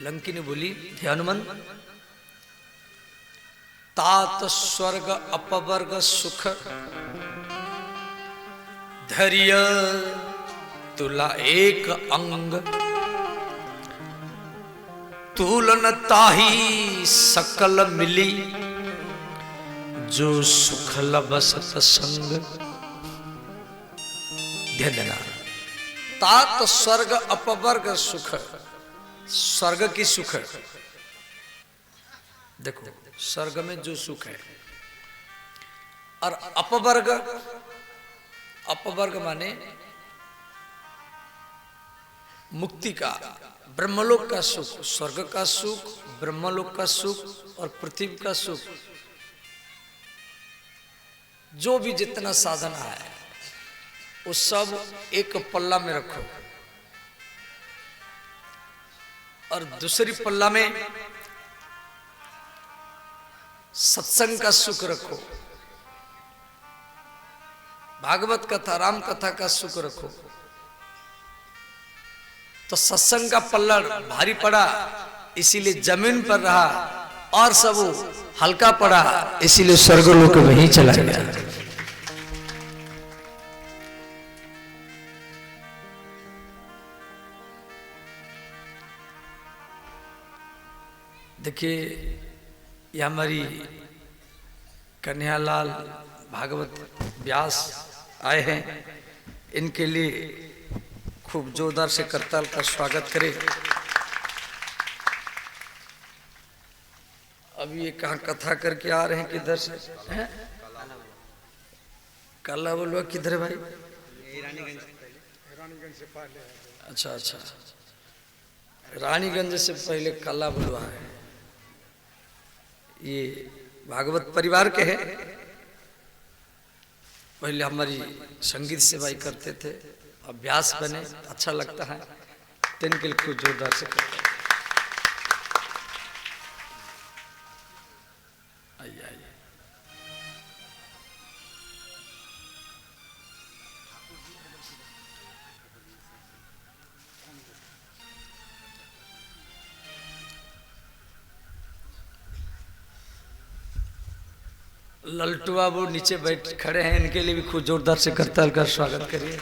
लंकिनी बोली, हे हनुमंत, तात स्वर्ग अपवर्ग सुख धैर्य तुला एक अंग, तुलन ताही सकल मिली, जो सुख लबसत संग। ध्यान देना, तात स्वर्ग अपवर्ग सुख, स्वर्ग की सुख। देखो स्वर्ग में जो सुख है, और अपवर्ग, अपवर्ग माने मुक्ति का, ब्रह्मलोक का सुख, स्वर्ग का सुख, ब्रह्मलोक का सुख और पृथ्वी का सुख। जो भी जितना साधना है वो सब एक पल्ला में रखो, और दूसरी पल्ला में सत्संग का सुख रखो, भागवत कथा राम कथा का सुख रखो। तो सत्संग का पल्ला भारी पड़ा इसीलिए जमीन पर रहा, और सब हल्का पड़ा इसीलिए स्वर्गलोक में ही चला गया। देखिए ये हमारी कन्हैयालाल भागवत व्यास आए हैं, इनके लिए खूब जोरदार से करताल का स्वागत करें। अभी ये कहाँ कथा करके आ रहे हैं, किधर से हैं? काला बलुआ किधर है भाई? रानीगंज से पहले। अच्छा अच्छा, रानीगंज से पहले काला बलुआ है। ये भागवत परिवार के हैं, पहले हमारी संगीत सेवाई करते थे, अभ्यास बने, अच्छा लगता है, तो इनके लिए कुछ जोरदार से करते हैं। आइए आइए। लल्टू बाबू नीचे बैठ खड़े हैं, इनके लिए भी खूब जोरदार से करताल का स्वागत करिए।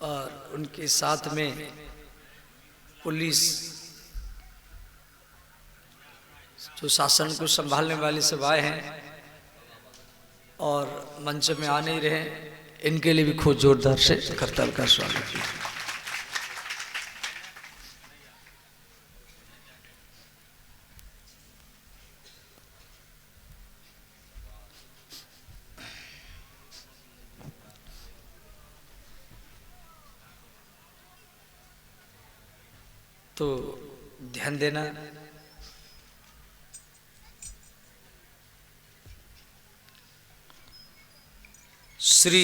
और उनके साथ में पुलिस जो शासन को संभालने वाले सब आए हैं और मंच में आ नहीं रहे, इनके लिए भी खूब जोरदार से करताल का स्वागत कीजिए। तो ध्यान देना, श्री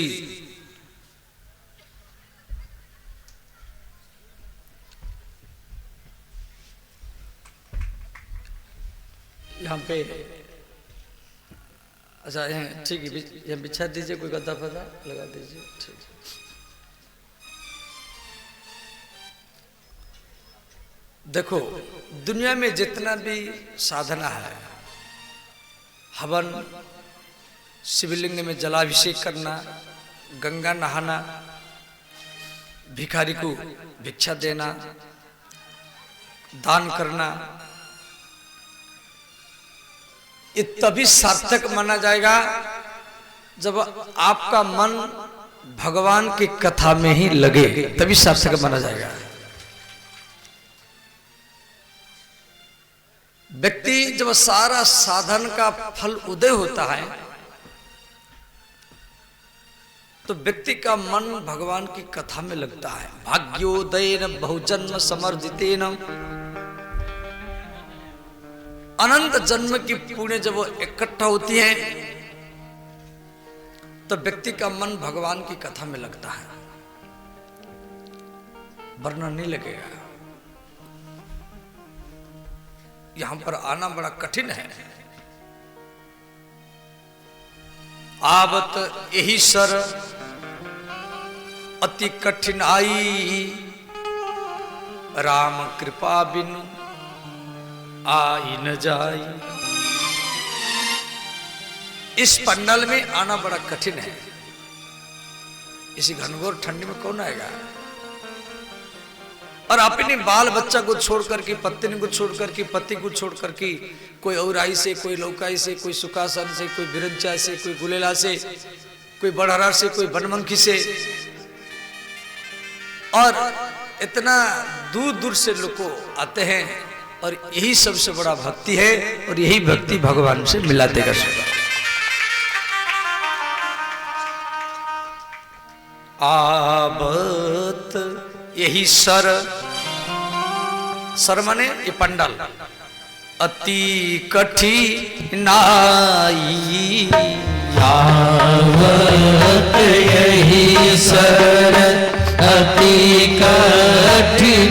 यहाँ पे, अच्छा ठीक है, यहाँ बिछा दीजिए, कोई गद्दा फद्दा लगा दीजिए, ठीक है। देखो दुनिया में जितना भी साधना है, हवन, शिवलिंग में जलाभिषेक करना, गंगा नहाना, भिखारी को भिक्षा देना, दान करना, ये तभी सार्थक माना जाएगा जब आपका मन भगवान की कथा में ही लगे, तभी सार्थक माना जाएगा। व्यक्ति जब सारा साधन का फल उदय होता है तो व्यक्ति का मन भगवान की कथा में लगता है। भाग्योदयेन बहुजन्म समर्जितेन, अनंत जन्म की पुण्य जब वो इकट्ठा होती है तो व्यक्ति का मन भगवान की कथा में लगता है, वरना नहीं लगेगा। यहां पर आना बड़ा कठिन है। आवत यही सर अति कठिनाई, राम कृपा बिनु आई न जाई। इस पंडाल में आना बड़ा कठिन है। इसी घनघोर ठंडी में कौन आएगा? और अपने बाल बच्चा को छोड़कर के, पत्नी को छोड़कर के, पति को छोड़कर के, कोई औराई से, कोई लौकाई से, कोई सुखासन से, कोई बिरंचा से, कोई गुलेला से, कोई बड़हरा से, कोई बनमंकी से, और इतना दूर दूर से लोग आते हैं। और यही सबसे बड़ा भक्ति है, और यही भक्ति भगवान से मिलाते कर सकता। आबत यही सर माने ये पंडाल अति कठिनाई। आबत यही सर अति कठिनाई।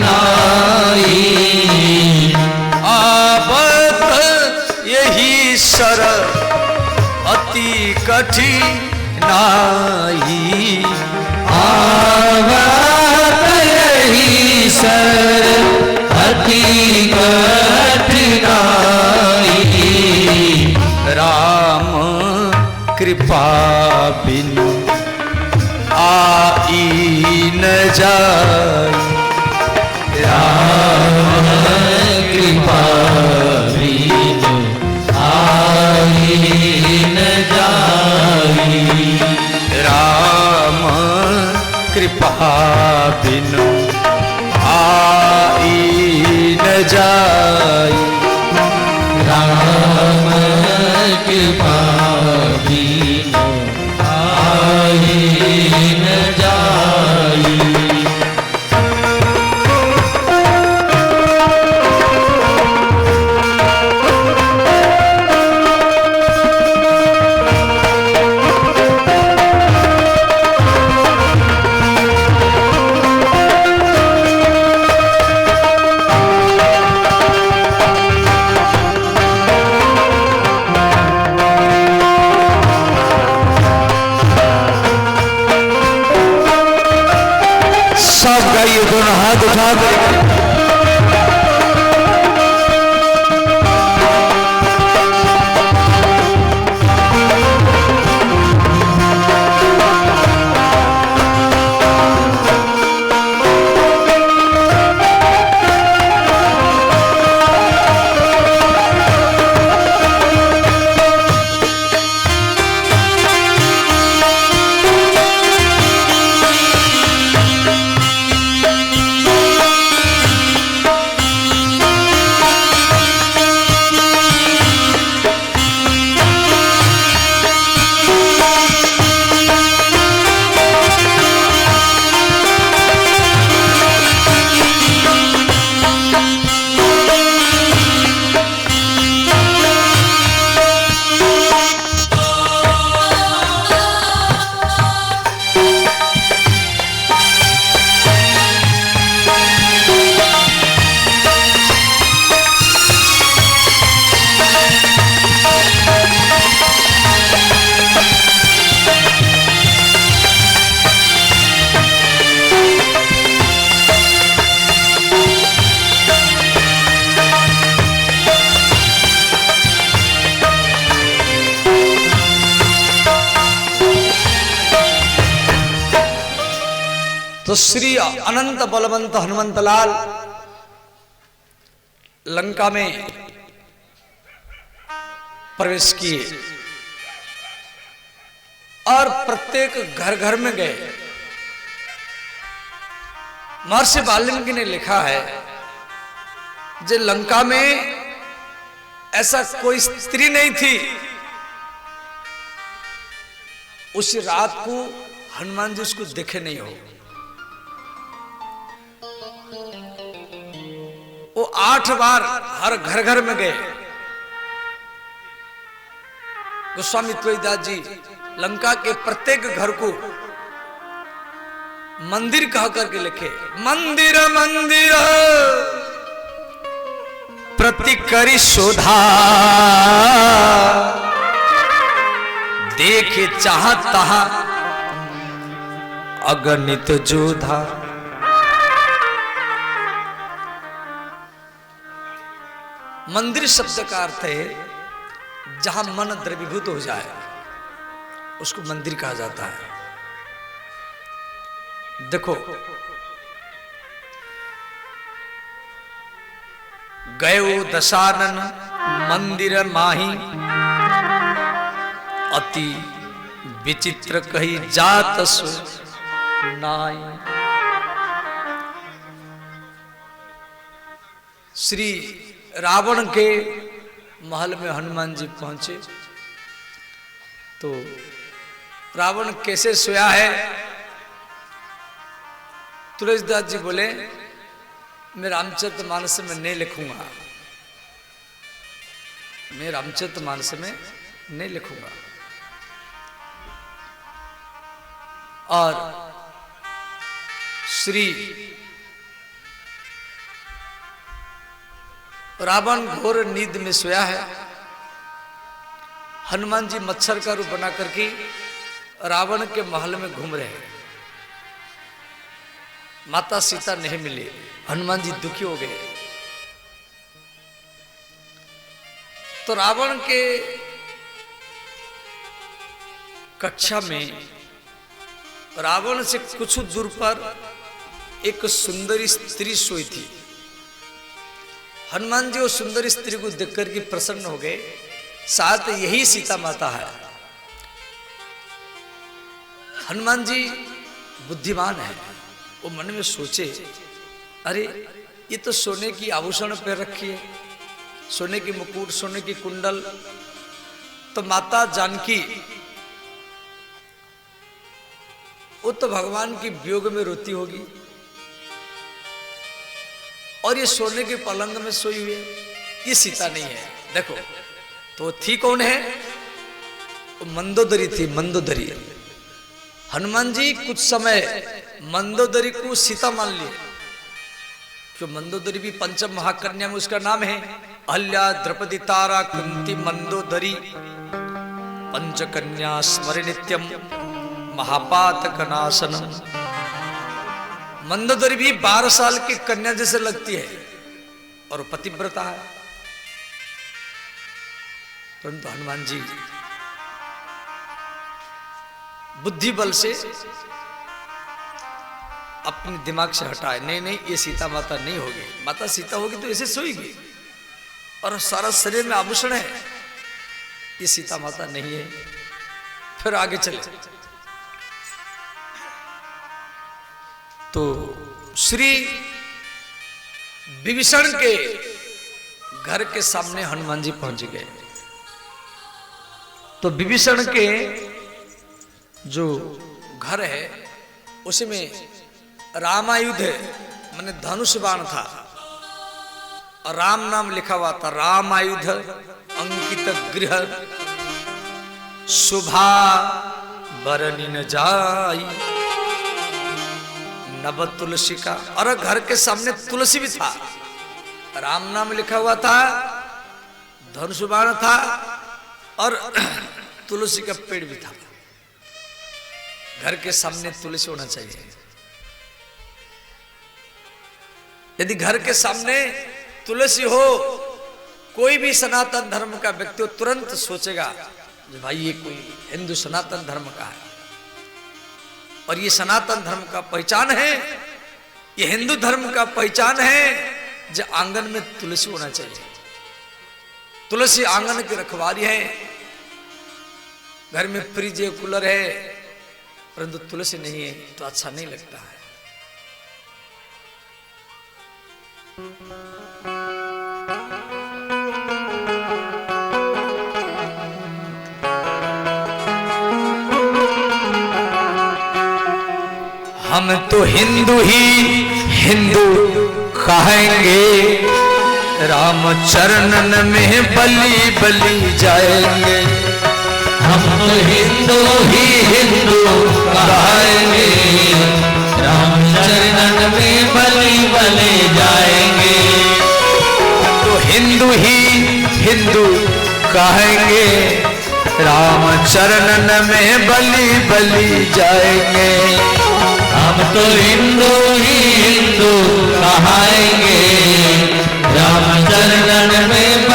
आबत यही सर अति कठिनाई। आबत यही सर अति कठिनाई। राम कृपा बिनु आई न जाई। राम कृपा बिनु आई न जाई। राम कृपा बिनु आई न जाई। राम कृपा बिनु आई न जाई। सब गाइए, दोनों हाथ उठा कर। तो श्री अनंत बलवंत हनुमंतलाल लंका में प्रवेश किए और प्रत्येक घर घर में गए। महर्षि वाल्मीकि ने लिखा है जे लंका में ऐसा कोई स्त्री नहीं थी उस रात को हनुमान जी उसको देखे नहीं हो। वो 8 बार हर घर घर में गए। गोस्वामी तुलसीदास जी लंका के प्रत्येक घर को मंदिर कह करके लिखे। मंदिर मंदिर प्रति करी शोधा, देखे चाहत तहा अगणित जोधा। मंदिर शब्द का अर्थ है जहां मन द्रवीभूत हो जाए उसको मंदिर कहा जाता है। देखो, गयो दशानन मंदिर माही, अति विचित्र कही जात सो नाई। श्री रावण के महल में हनुमान जी पहुंचे तो रावण कैसे सोया है, तुलसीदास जी बोले मैं रामचरितमानस में नहीं लिखूंगा, मैं रामचरितमानस में नहीं लिखूंगा। और श्री रावण घोर नींद में सोया है, हनुमान जी मच्छर का रूप बना करके रावण के महल में घूम रहे हैं। माता सीता नहीं मिली, हनुमान जी दुखी हो गए। तो रावण के कक्षा में रावण से कुछ दूर पर एक सुंदरी स्त्री सोई थी। हनुमान जी उस सुंदर स्त्री को देखकर के प्रसन्न हो गए, साथ यही सीता माता है। हनुमान जी बुद्धिमान है, वो मन में सोचे अरे ये तो सोने की आभूषण पर रखी है, सोने की मुकुट, सोने की कुंडल, तो माता जानकी वो तो भगवान की वियोग में रोती होगी, और ये सोने के पलंग में सोई हुई है, ये सीता नहीं है। देखो तो थी कौन है, वो मंदोदरी थी, मंदोदरी। हनुमान जी कुछ समय मंदोदरी को सीता मान लिए, क्यों मंदोदरी भी पंचम महाकन्या में उसका नाम है। अहल्या, द्रौपदी, तारा, कुंती, मंदोदरी पंचकन्या स्मरे नित्यम महापातक नाशनम। मंदोदरी भी 12 साल की कन्या जैसे लगती है और पतिव्रता है, परंतु हनुमान जी बुद्धि बल से अपने दिमाग से हटाए, नहीं नहीं ये सीता माता नहीं होगी, माता सीता होगी तो ऐसे सोएगी, और सारा शरीर में आभूषण है, ये सीता माता नहीं है। फिर आगे चले तो श्री विभीषण के घर के सामने हनुमान जी पहुंच गए। तो विभीषण के जो घर है उसमें रामायुध माने धनुष बाण था, और राम नाम लिखा हुआ था। रामायुध अंकित गृह शुभा बरनी न जाई, नव तुलसी का, और घर के सामने तुलसी भी था, राम नाम लिखा हुआ था, धनुष बाण था, और तुलसी का पेड़ भी था। घर के सामने तुलसी होना चाहिए। यदि घर के सामने तुलसी हो, कोई भी सनातन धर्म का व्यक्ति तुरंत सोचेगा भाई ये कोई हिंदू सनातन धर्म का है, और ये सनातन धर्म का पहचान है, ये हिंदू धर्म का पहचान है जो आंगन में तुलसी होना चाहिए। तुलसी आंगन की रखवाली है। घर में फ्रिज है, कूलर है, परंतु तुलसी नहीं है तो अच्छा नहीं लगता है। हम तो हिंदू ही हिंदू कहेंगे, राम चरणन में बलि बलि जाएंगे। हम तो हिंदू ही हिंदू कहेंगे, राम चरणन में बलि बलि जाएंगे। तो हिंदू ही हिंदू कहेंगे, राम चरणन में बलि बलि जाएंगे। हम तो हिंदू ही हिंदू कहेंगे, राम चरणन में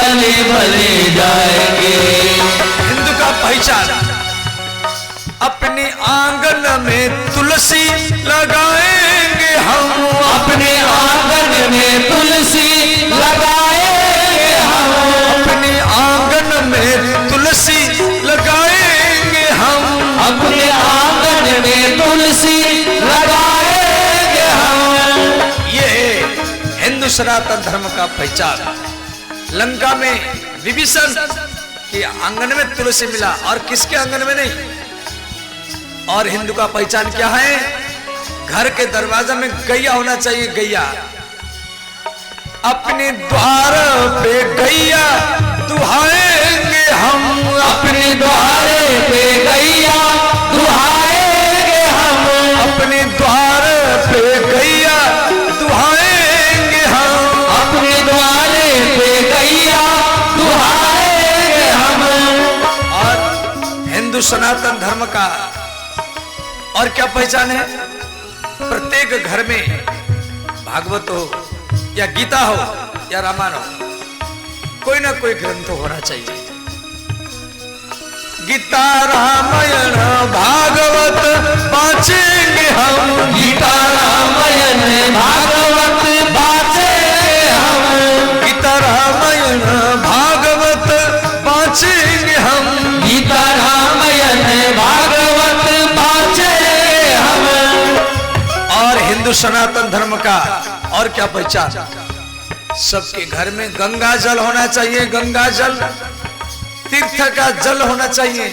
हिंदू सनातन धर्म का पहचान। लंका में विभीषण के आंगन में तुलसी मिला और किसके आंगन में नहीं। और हिंदू का पहचान क्या है? घर के दरवाजा में गैया होना चाहिए। गैया अपने द्वार पे गैया दुहाएंगे हम, अपने द्वारे पे गैया दुहाएंगे हम, अपने द्वार पे गैया दुहाएंगे हम, अपने द्वारे पे गैया दुहाएंगे हम। और हिंदू सनातन धर्म का और क्या पहचान है? प्रत्येक घर में भागवत हो या गीता हो या रामायण हो, कोई ना कोई ग्रंथ होना चाहिए। गीता रामायण भागवत बाँचेंगे हम, गीता रामायण भागवत बाँचेंगे हम, गीता रामायण भागवत बाँचेंगे हम, गीता रामायण भागवत बाँचेंगे हम। और हिंदू सनातन धर्म का और क्या पहचान? सबके घर में गंगा जल होना चाहिए। गंगा जल तीर्थ का जल होना चाहिए।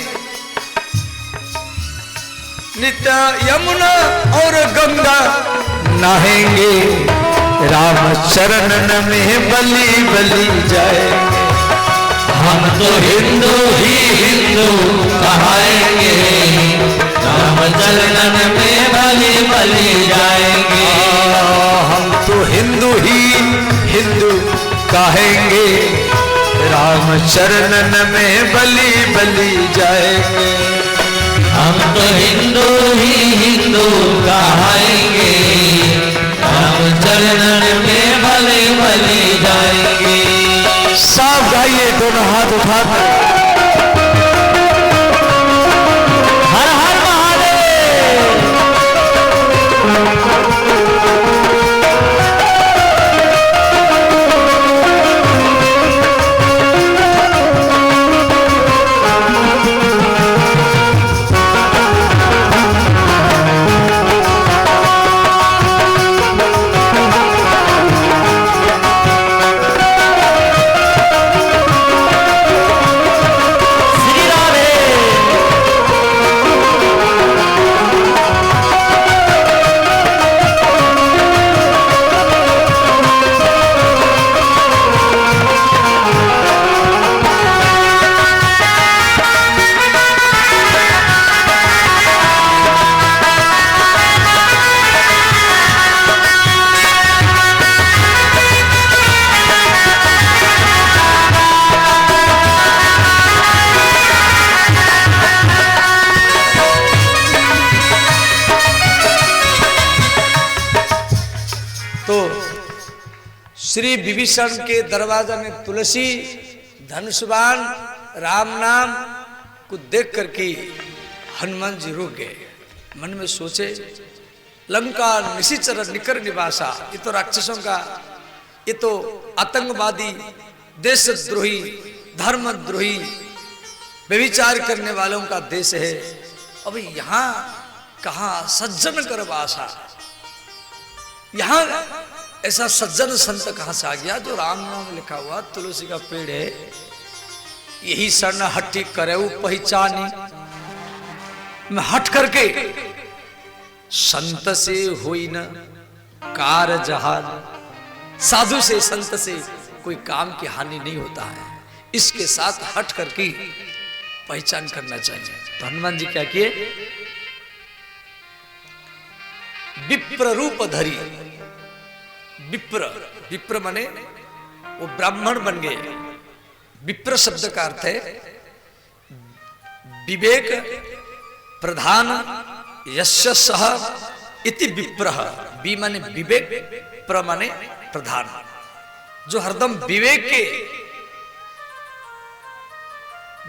नित्य यमुना और गंगा नहाएंगे, राम चरणन में बलि बलि जाएंगे। हम तो हिंदू ही हिंदू कहाएंगे, राम चरणन में बलि बलि जाएंगे। हम तो हिंदू ही हिंदू कहेंगे, राम चरणन में बलि बलि जाएंगे। हम तो हिंदू ही हिंदू कहाएंगे, राम चरणन में बलि बलि जाएंगे। सब गाइए, दोनों हाथ उठाकर हर हर महादेव। श्री विभीषण के दरवाजा में तुलसी, धनुष्बाण, राम नाम को देख करके हनुमान जी रुक गए। मन में सोचे, लंका निशिचर निकर निवासा, ये तो राक्षसों का, ये तो आतंकवादी, देशद्रोही, धर्मद्रोही, व्यभिचार करने वालों का देश है। अब यहाँ कहाँ सज्जन कर वासा, यहाँ ऐसा सज्जन संत कहां से आ गया जो राम नाम लिखा हुआ तुलसी का पेड़ है। यही शरण हट्टी करे पहचानी, मैं हट करके संत से हुई न कार जहाज, साधु से संत से कोई काम की हानि नहीं होता है। इसके साथ हट करके पहचान करना चाहिए। तो हनुमान जी क्या किए? विप्र रूप धरी, विप्र, विप्र माने वो ब्राह्मण बन गए। विप्र शब्द का अर्थ है विवेक प्रधान यस्य सह इति विप्रः। वि माने विवेक, प्र माने प्रधान, जो हरदम विवेक के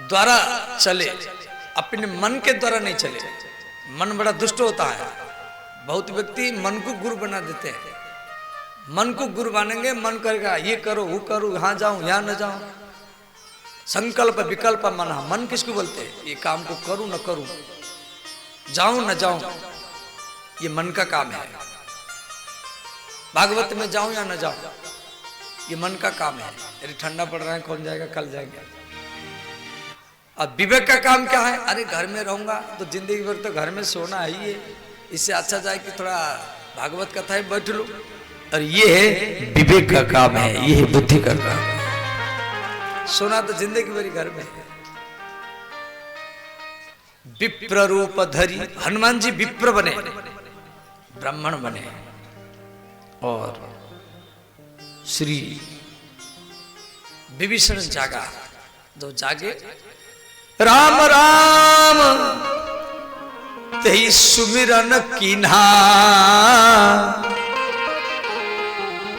द्वारा चले, अपने मन के द्वारा नहीं चले। मन बड़ा दुष्ट होता है। बहुत व्यक्ति मन को गुरु बना देते हैं। मन को गुरु मानेंगे, मन करेगा ये करो वो करो, यहाँ जाऊं यहाँ न जाऊं, संकल्प विकल्प मना। मन किसको बोलते हैं? ये काम को करूं न करूं, जाऊं न जाऊं, ये मन का काम है। भागवत में जाऊं या न जाऊं, ये मन का काम है। अरे ठंडा पड़ रहा है, कौन जाएगा, कल जाएंगे। अब विवेक का काम क्या है? अरे घर में रहूंगा तो जिंदगी भर तो घर में सोना ही है, इससे अच्छा जाए कि थोड़ा भागवत कथा है बैठ लो। और ये है विवेक का काम है, ये है बुद्धि का काम है। सोना तो जिंदगी भरी घर में है। विप्र रूप धरी, हनुमान जी विप्र बने, ब्राह्मण बने, और श्री विभीषण जागा। जो जागे, राम राम तेहि सुमिरन कीन्हा,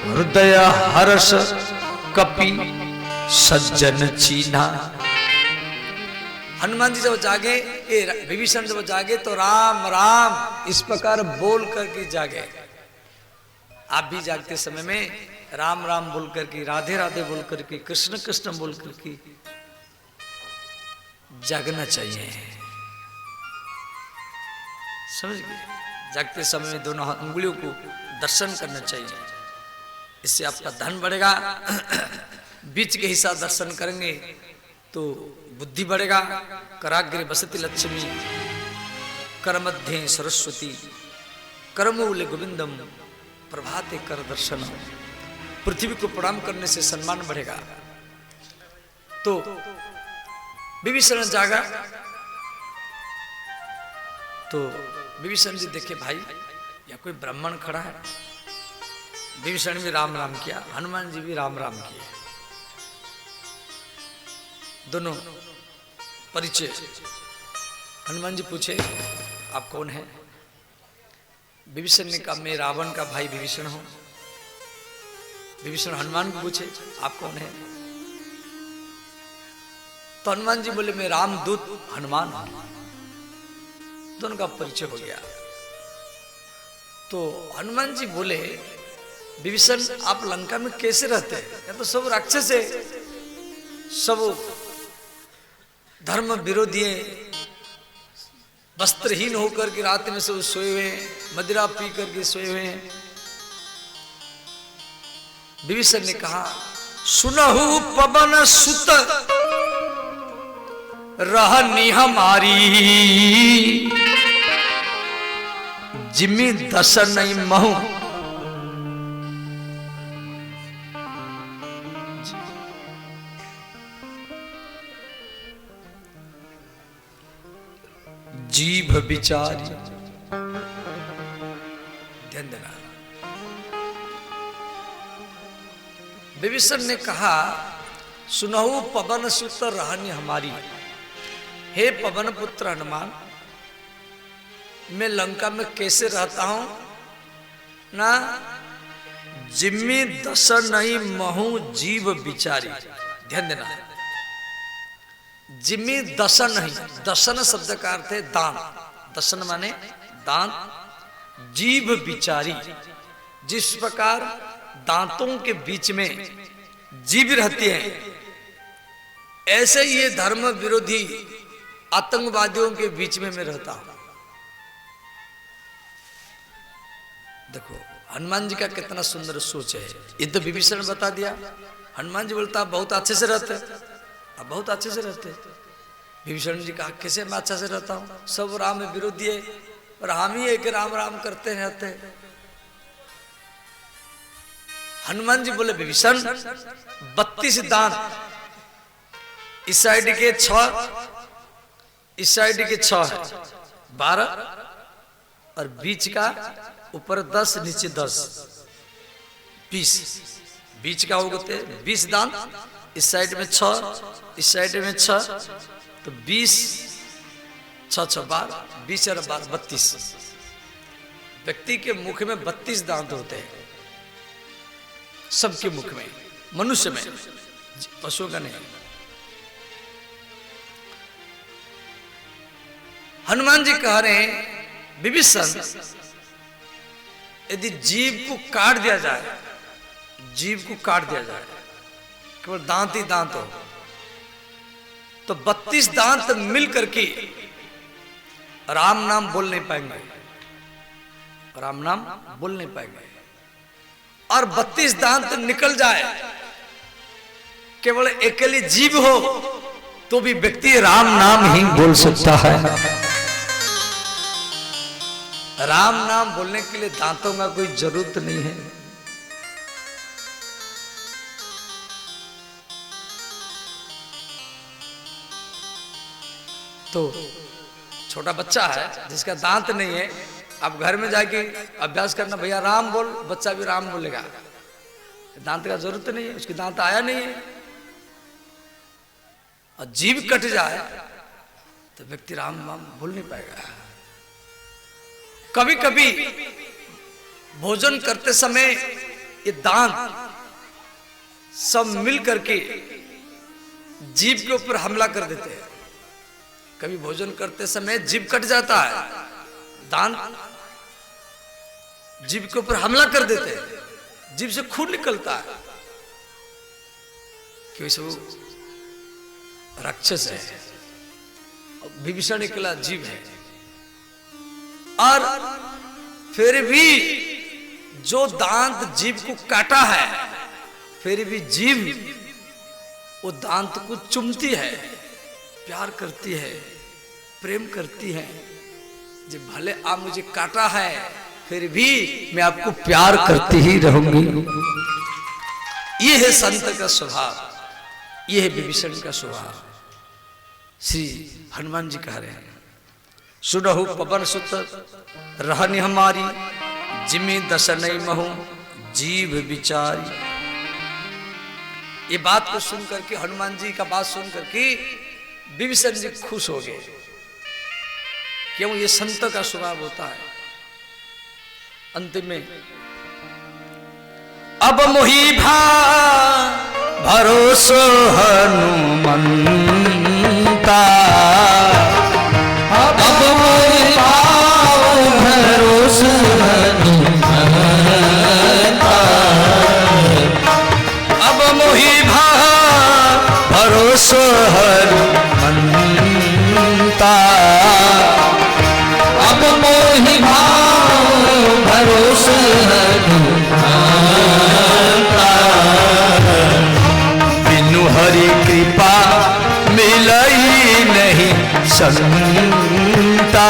हृदय हर्ष कपि सज्जन चीन्हा। हनुमान जी जब जागे, विभीषण जब जागे तो राम राम इस प्रकार बोल करके जागे। आप भी जागते समय में राम राम बोल करके, राधे राधे बोल करके, कृष्ण कृष्ण बोल करके जागना चाहिए। समझ गए? जागते समय में दोनों उंगलियों को दर्शन करना चाहिए, इससे आपका धन बढ़ेगा। बीच के हिस्सा दर्शन करेंगे तो बुद्धि बढ़ेगा। कराग्रे बसति लक्ष्मी, कर मध्य सरस्वती, करमूले गोविंदम, प्रभाते कर दर्शन। पृथ्वी को प्रणाम करने से सम्मान बढ़ेगा। तो विभीषण जागा तो विभीषण जी देखे भाई या कोई ब्राह्मण खड़ा है। विभीषण भी राम राम किया, हनुमान जी भी राम राम किए। दोनों परिचय। हनुमान जी पूछे आप कौन हैं? विभीषण ने कहा मैं रावण का भाई विभीषण हूं। विभीषण हनुमान को पूछे आप कौन हैं? तो हनुमान जी बोले मैं रामदूत हनुमान हूं। दोनों का परिचय हो गया। तो हनुमान जी बोले विभीषण आप लंका में कैसे रहते हैं? या तो सब राक्षस है, सब धर्म विरोधी है, वस्त्रहीन होकर के रात में सब सोए हुए हैं, मदिरा पी करके सोए हुए हैं। विभीषण ने कहा सुनहु पवन सुत रहनी हमारी, जिम्मी दस नहीं महू। जीभ विचारी, ध्यान देना। विभीषण ने कहा सुनहु पवन सुत रहनी हमारी, हे पवन पुत्र हनुमान मैं लंका में कैसे रहता हूं ना, जिम्मी दस नहीं महू जीव विचारी। ध्यान देना, जिम्मी दसन नहीं, दसन शब्द का अर्थ है दान, दसन माने दान। जीव विचारी, जिस प्रकार दांतों के बीच में जीभ रहती है, ऐसे ये धर्म विरोधी आतंकवादियों के बीच में मैं रहता हूं। देखो हनुमान जी का कितना सुंदर सोच है। ये तो विभीषण बता दिया, हनुमान जी बोलता बहुत अच्छे से रहते, अब बहुत अच्छे से रहते। विभीषण जी कहा कैसे मैं अच्छा से रहता हूं, सब राम विरोधी है और हम ही एक राम राम करते रहते। हनुमान जी बोले विभीषण 32 दांत, इस साइड के 6, इस साइड के 6 है, 12 और बीच का ऊपर 10 नीचे 10, 20। बीच का हो गए 20 दांत, इस साइड में 6, इस साइड में 6, तो 20 6 6 12, 20 और 12 32। व्यक्ति के मुख में 32 दांत होते हैं, सबके मुख में, मनुष्य में, पशुओं का नहीं। हनुमान जी कह रहे हैं विभीषण यदि जीभ को काट दिया जाए, जीभ को काट दिया जाए, केवल दांत ही दांत हो, तो 32 दांत मिल करके राम नाम बोल नहीं पाएंगे, राम नाम बोल नहीं पाएंगे। और 32 दांत निकल जाए केवल अकेली जीभ हो तो भी व्यक्ति राम नाम ही बोल सकता है। राम नाम बोलने के लिए दांतों का कोई जरूरत नहीं है। तो छोटा बच्चा है जिसका दांत नहीं है, आप घर में जाके अभ्यास करना, भैया राम बोल, बच्चा भी राम बोलेगा। दांत का जरूरत नहीं है, उसके दांत आया नहीं है। और जीभ कट जाए तो व्यक्ति राम नाम बोल नहीं पाएगा। कभी कभी भोजन करते समय ये दांत सब मिल करके जीभ के ऊपर हमला कर देते हैं। कभी भोजन करते समय जीभ कट जाता है, दांत जीभ के ऊपर हमला कर देते हैं, जीभ से खून निकलता है कि वो राक्षस है, विभीषण निकला जीभ है। और फिर भी जो दांत जीभ को काटा है, फिर भी जीभ वो दांत को चुमती है, प्यार करती है, प्रेम करती है। जब भले आप मुझे काटा है फिर भी मैं आपको प्यार करती ही रहूंगी। ये है संत का स्वभाव, ये है विभीषण का स्वभाव। श्री हनुमान जी कह रहे हैं, सुनहु पवन सुत रहनि हमारी, जिमि दसनई महु जीव विचारी। ये बात को सुन करके, हनुमान जी का बात सुन करके विभीषण जी खुश हो गए। क्यों? ये संत का स्वभाव होता है। अंतिम में अब मोहि भरोसो हनुमंता, अब मोहि भरोसो हनुमंता, अब मोहि भरोसो हनुमंता, अब मोहि भरोसो हनुमंता, बिनु हरि कृपा मिलई नहीं संता,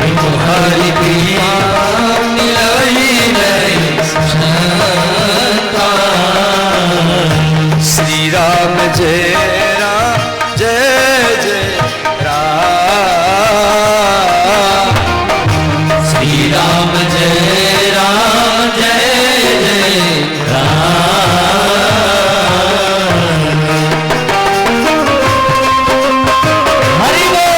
बिनु हरि कृपा मिलई नहीं संता। श्री राम जय राम जय जय राम, श्री राम जय जय राम। हरि बोल।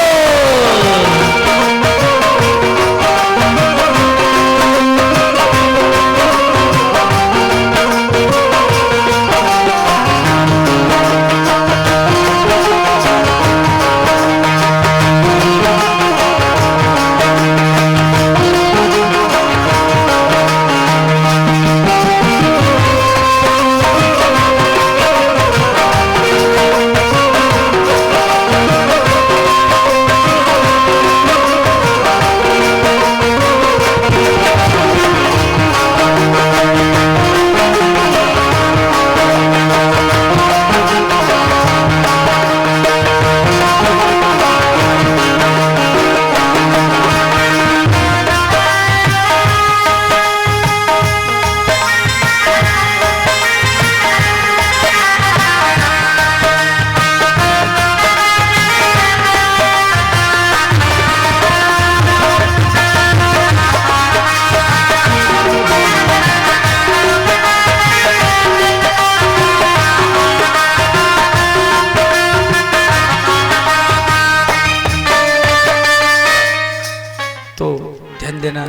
देना।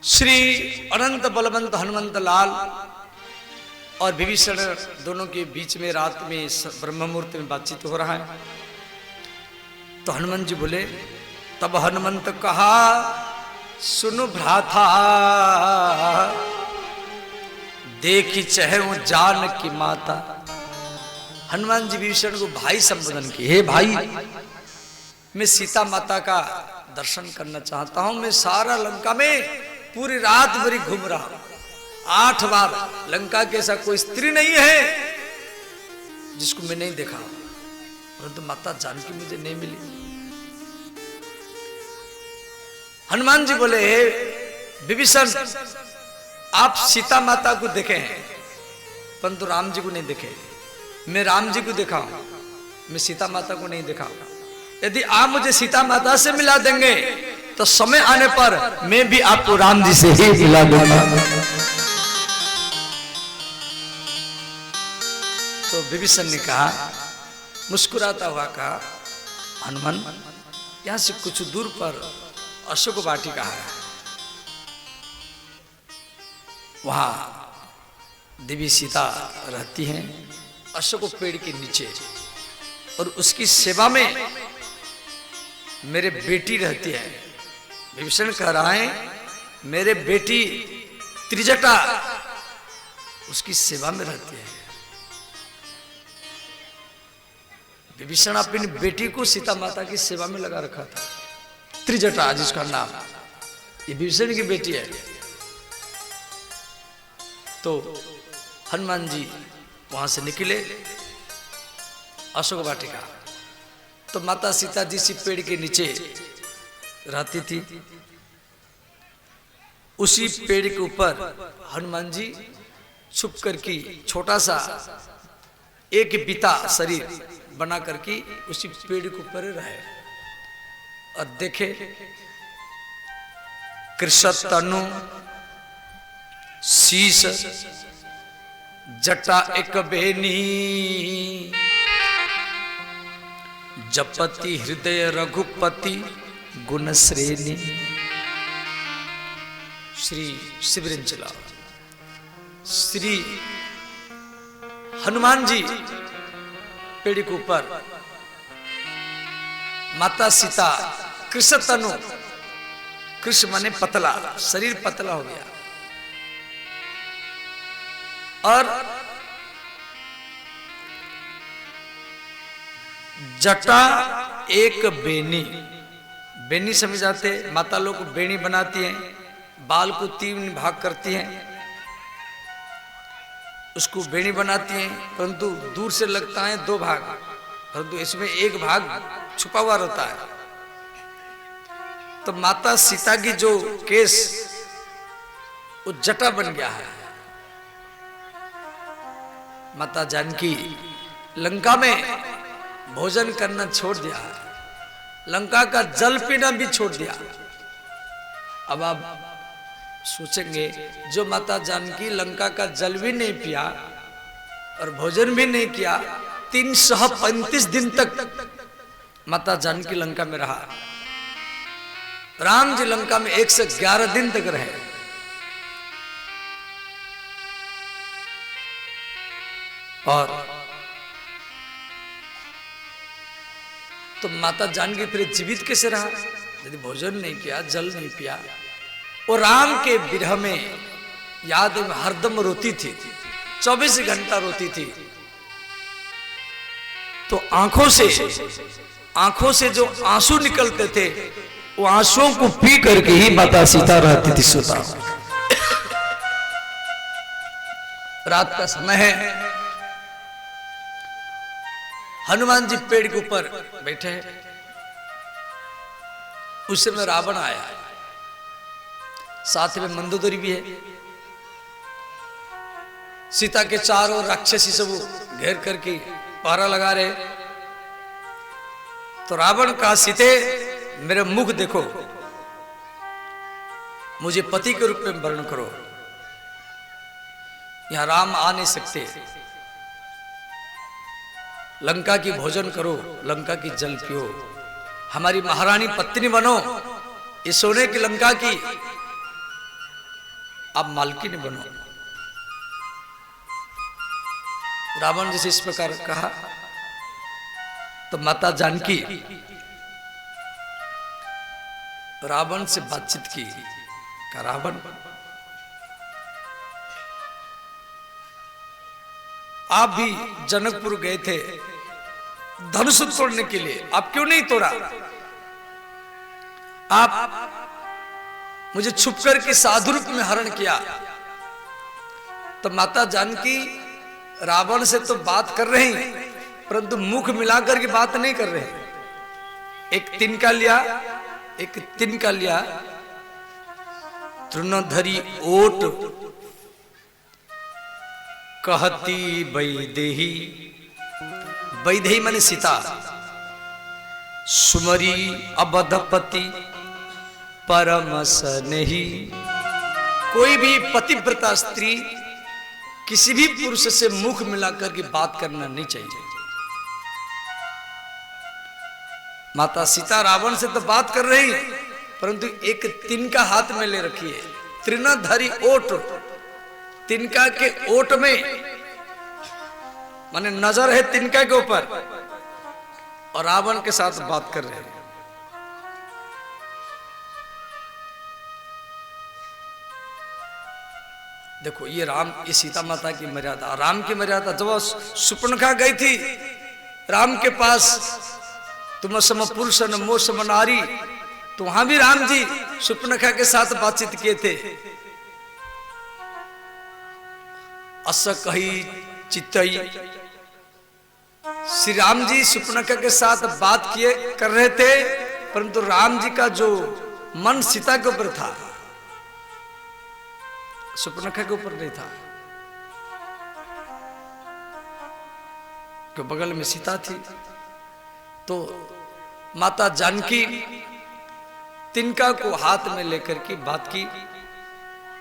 श्री अनंत बलवंत हनुमंत लाल और विभीषण दोनों के बीच में रात में ब्रह्म मुहूर्त में बातचीत हो रहा है। तो हनुमान जी बोले, तब हनुमंत कहा सुनो भ्राता, देखी चहु जान की माता। हनुमान जी विभीषण को भाई संबोधन किए, हे भाई, मैं सीता माता का दर्शन करना चाहता हूं। मैं सारा लंका में पूरी रात भरी घूम रहा हूं, 8 बार लंका के ऐसा कोई स्त्री नहीं है जिसको मैं नहीं देखा, परंतु माता जानकी मुझे नहीं मिली। हनुमान जी बोले, हे विभीषण, आप सीता माता को देखे हैं परंतु राम जी को नहीं देखे। मैं राम जी को देखा हूं, मैं सीता माता को नहीं देखा। यदि आप मुझे सीता माता से मिला देंगे तो समय आने पर मैं भी आपको राम जी से ही मिला दूंगा। तो विभीषण ने कहा, मुस्कुराता हुआ कहा, हनुमान, यहां से कुछ दूर पर अशोक वाटिका है, वहां देवी सीता रहती हैं अशोक पेड़ के नीचे, और उसकी सेवा में मेरे बेटी रहती है। विभीषण कह रहा है, मेरे बेटी त्रिजटा उसकी सेवा में रहती है। विभीषण अपनी बेटी को सीता माता की सेवा में लगा रखा था। त्रिजटा जिसका नाम, ये विभीषण की बेटी है। तो हनुमान जी वहां से निकले अशोक वाटिका। तो माता सीता जी सी पेड़ के नीचे रहती थी। उसी पेड़ के ऊपर हनुमान जी छुप कर की छोटा सा एक बिता शरीर बना करके उसी पेड़ के ऊपर रहे और देखे कृषतनु शीश जटा एक बेनी, जपति हृदय रघुपति गुण श्रेणी। श्री शिवरंजला श्री हनुमान जी पेड़ के ऊपर, माता सीता कृष्ण तनु, कृष्ण माने पतला, शरीर पतला हो गया, और जटा एक बेनी। बेनी समझ जाते, माता लोग को बेनी बनाती हैं, बाल को 3 भाग करती हैं, उसको बेनी बनाती हैं, परंतु दूर से लगता है 2 भाग, परंतु इसमें 1 भाग छुपा हुआ रहता है। तो माता सीता की जो केस वो जटा बन गया है। माता जानकी लंका में भोजन करना छोड़ दिया है, लंका का जल पीना भी छोड़ दिया। अब आप सोचेंगे, जो माता जानकी लंका का जल भी नहीं पिया और भोजन भी नहीं किया, 335 दिन तक माता जानकी लंका में रहा। राम जी लंका में 111 दिन तक रहे। और तो माता जानकी फिर जीवित कैसे रहा, यदि भोजन नहीं किया, जल नहीं पिया। और राम के विरह में याद में हरदम रोती थी, 24 घंटा रोती थी। तो आंखों से जो आंसू निकलते थे, वो आंसुओं को पी करके ही माता सीता रहती थी सुता। रात का समय है, हनुमान जी पेड़ के ऊपर बैठे हैं। उस समय रावण आया, साथ में मंदोदरी भी है। सीता के चारों राक्षसी सब घेर करके पहरा लगा रहे। तो रावण का, सीते मेरे मुख देखो, मुझे पति के रूप में वर्ण करो, यहां राम आ नहीं सकते। लंका की भोजन करो, लंका की जल पियो, हमारी महारानी पत्नी बनो, इस सोने की लंका की आप मालकिन बनो। रावण जैसे इस प्रकार कहा तो माता जानकी रावण से बातचीत की। कहा, रावण, आप भी जनकपुर गए थे धनुष तोड़ने के लिए, आप क्यों नहीं तोड़ा? आप मुझे छुप कर के साधु रूप में हरण किया, तो माता जानकी रावण से तो बात कर रहे हैं, परंतु मुख मिलाकर की बात नहीं कर रहे हैं। एक तिनका लिया, तृणधरी ओट कहती वैदेही, वैदेही माने सीता, सुमरी अबधपति परमस नहीं। कोई भी पतिव्रता स्त्री किसी भी पुरुष से मुख मिलाकर के बात करना नहीं चाहिए। माता सीता रावण से तो बात कर रही है, परंतु एक तिनका हाथ में ले रखी है, तृणधरी ओट। तिनका के ओट में माने नजर है तिनका के ऊपर, और रावण के साथ बात कर रहे हैं। देखो ये सीता माता की मर्यादा, राम की मर्यादा। जब सुपर्णखा गई थी राम के पास, तुम सम पुरुष न मोह सम नारी, तो वहां भी राम जी सुपर्णखा के साथ बातचीत किए थे। अस कही चितई, श्री राम जी सुपर्णखा के साथ बात किए कर रहे थे, परंतु राम जी का जो मन सीता के ऊपर था, सुपर्णखा के ऊपर नहीं था, कि बगल में सीता थी। तो माता जानकी तिनका को हाथ में लेकर के बात की।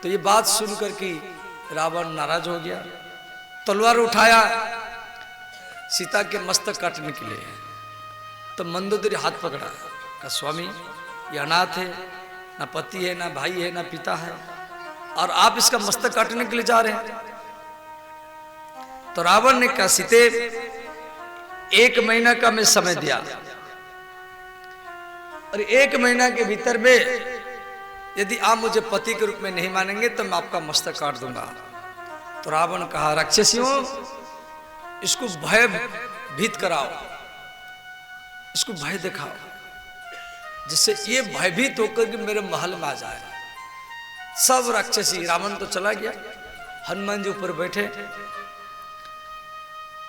तो ये बात सुनकर के रावण नाराज हो गया, तलवार उठाया सीता के मस्तक काटने के लिए। तो मंदोदरी हाथ पकड़ा, कहा स्वामी ये अनाथ है, ना पति है, ना भाई है, ना पिता है, और आप इसका मस्तक काटने के लिए जा रहे हैं। तो रावण ने कहा सीते 1 महीना का मैं समय दिया, और 1 महीना के भीतर में यदि आप मुझे पति के रूप में नहीं मानेंगे तो मैं आपका मस्तक काट दूंगा। तो रावण कहा राक्षसियों, इसको भय भीत कराओ, इसको भय दिखाओ, जिससे ये भयभीत होकर के मेरे महल में आ जाए। सब राक्षसी, रावण तो चला गया, हनुमान जी ऊपर बैठे।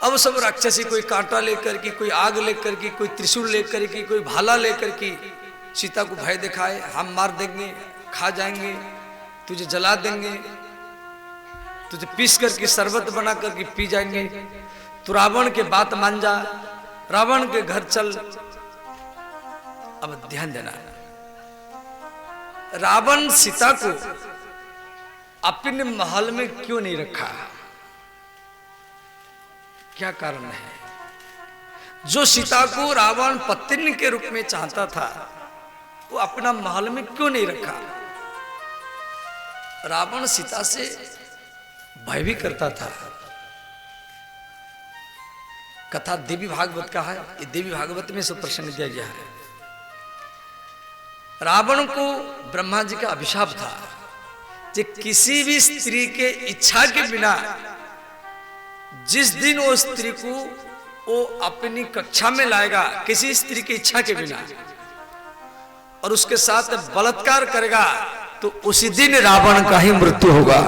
अब सब राक्षसी कोई कांटा लेकर के, कोई आग लेकर के, कोई त्रिशूल लेकर के, कोई भाला लेकर के सीता को भय दिखाए, हम मार देंगे, खा जाएंगे, तुझे जला देंगे, तुझे पीस करके शरबत बना करके पी जाएंगे, तो रावण के बात मान जा, रावण के घर चल। अब ध्यान देना, रावण सीता को अपने महल में क्यों नहीं रखा? क्या कारण है? जो सीता को रावण पत्नी के रूप में चाहता था, वो अपना महल में क्यों नहीं रखा? रावण सीता से भय भी करता था। कथा देवी भागवत का है, ये देवी भागवत में सब प्रश्न दिया गया है। रावण को ब्रह्मा जी का अभिशाप था कि किसी भी स्त्री के इच्छा के बिना जिस दिन वो स्त्री को वो अपनी कक्षा में लाएगा, किसी स्त्री की इच्छा के बिना, और उसके साथ बलात्कार करेगा, तो उसी दिन रावण का ही मृत्यु होगा।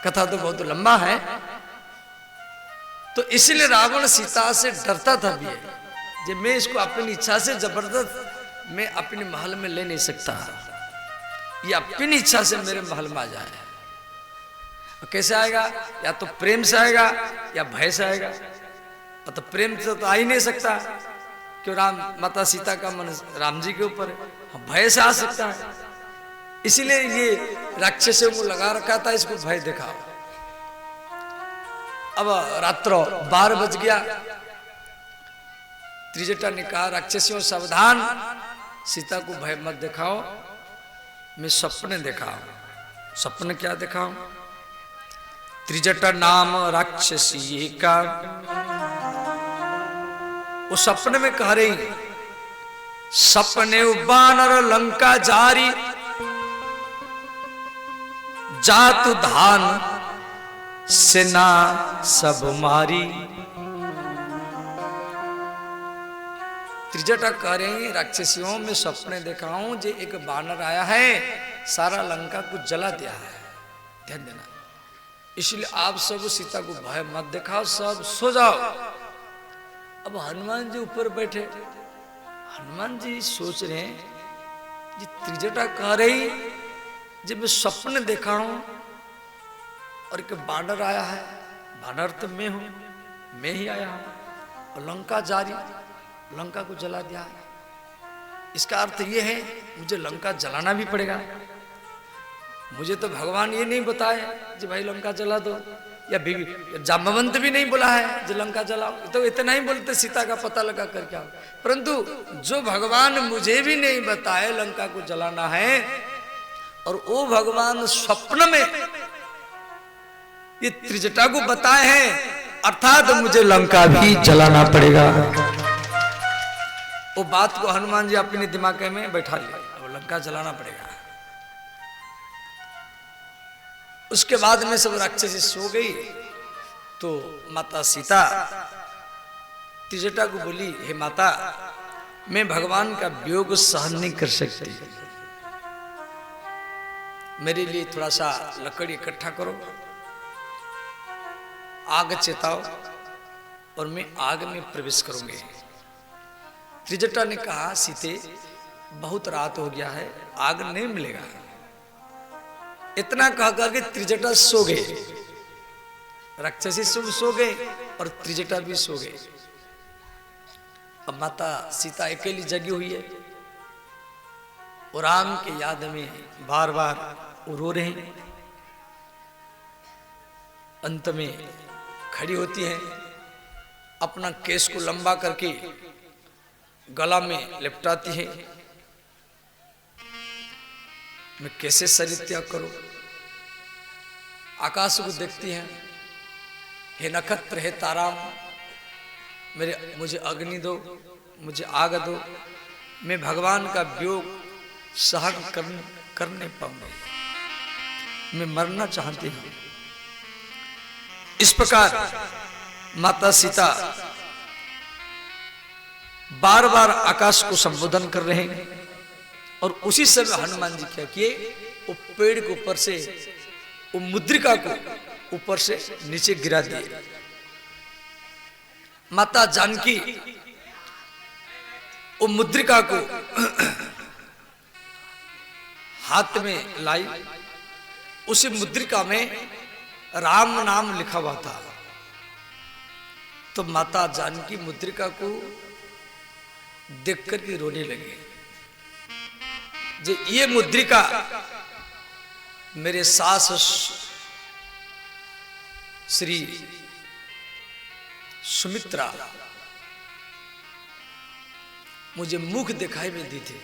कथा तो बहुत लंबा है, तो इसलिए रावण सीता से डरता था भी, कि मैं इसको अपनी इच्छा से जबरदस्त मैं अपने महल में ले नहीं सकता, ये अपनी इच्छा से मेरे महल में आ जाए। कैसे आएगा? या तो प्रेम से आएगा या भय से आएगा। तो प्रेम से तो आ ही नहीं सकता, क्यों? राम माता सीता का मन राम जी के ऊपर है, भय से आ सकता है। इसीलिए ये राक्षसों को लगा रखा था, इसको भय दिखाओ। अब रात्रो 12 बज गया। त्रिजटा ने कहा राक्षसियों सावधान, सीता को भय मत दिखाओ, मैं सपने दिखाऊं। सपने क्या दिखाऊं? त्रिजटा नाम राक्षसी का, वो सपने में कह रही, सपने बानर लंका जारी, जातु धान सेना सब मारी। त्रिजटा कह रही राक्षसियों में सपने देखा हूं, जो एक बानर आया है, सारा लंका को जला दिया है, ध्यान देना। इसलिए आप सब सीता को भय मत दिखाओ, सब सो जाओ। अब हनुमान जी ऊपर बैठे, हनुमान जी सोच रहे हैं जी त्रिजटा कह रही जब मैं स्वप्न देखा हूं और एक बानर आया है, बानर तो मैं हूं, मैं ही आया हूं, और लंका जारी, लंका को जला दिया है। इसका अर्थ ये है मुझे लंका जलाना भी पड़ेगा। मुझे तो भगवान ये नहीं बताए जी भाई लंका जला दो, या जाम्बवंत भी नहीं बोला है जो लंका जलाओ, तो इतना ही बोलते सीता का पता लगा करके आओ। परंतु जो भगवान मुझे भी नहीं बताए लंका को जलाना है, और वो भगवान स्वप्न में ये त्रिजटा को बताए हैं, अर्थात मुझे लंका भी जलाना पड़ेगा। वो बात को हनुमान जी अपने दिमाग में बैठा लिया, वो लंका जलाना पड़ेगा। उसके बाद में सब राक्षसी सो गई, तो माता सीता त्रिजटा को बोली, हे माता, मैं भगवान का वियोग सहन नहीं कर सकती, मेरे लिए थोड़ा सा लकड़ी इकट्ठा करो, आग चेताओ और मैं आग में प्रवेश करूंगी। त्रिजटा ने कहा, सीते बहुत रात हो गया है, आग नहीं मिलेगा। इतना कहकर के त्रिजटा सो गए, राक्षसी सब सो गए और त्रिजटा भी सो गए। अब माता सीता अकेली जगी हुई है और राम के याद में बार बार रो रहे हैं। अंत में खड़ी होती है, अपना केस को लंबा करके गला में लिपटाती है, मैं कैसे शरीर त्याग करूं। आकाश को देखती है, हे नक्षत्र, हे तारा, मुझे अग्नि दो, मुझे आग दो, मैं भगवान का वियोग सहन कर नहीं पाऊंगा, मैं मरना चाहती हूं। इस प्रकार माता सीता बार बार आकाश को संबोधन कर रहे हैं, और उसी समय हनुमान जी क्या किए, वो पेड़ के ऊपर से वो मुद्रिका को ऊपर से नीचे गिरा दिए। माता जानकी वो मुद्रिका को हाथ में लाई, उसी मुद्रिका में राम नाम लिखा हुआ था। तो माता जानकी मुद्रिका को देखकर के रोने लगे, ये मुद्रिका मेरे सास श्री सुमित्रा मुझे मुख दिखाई में दी थी।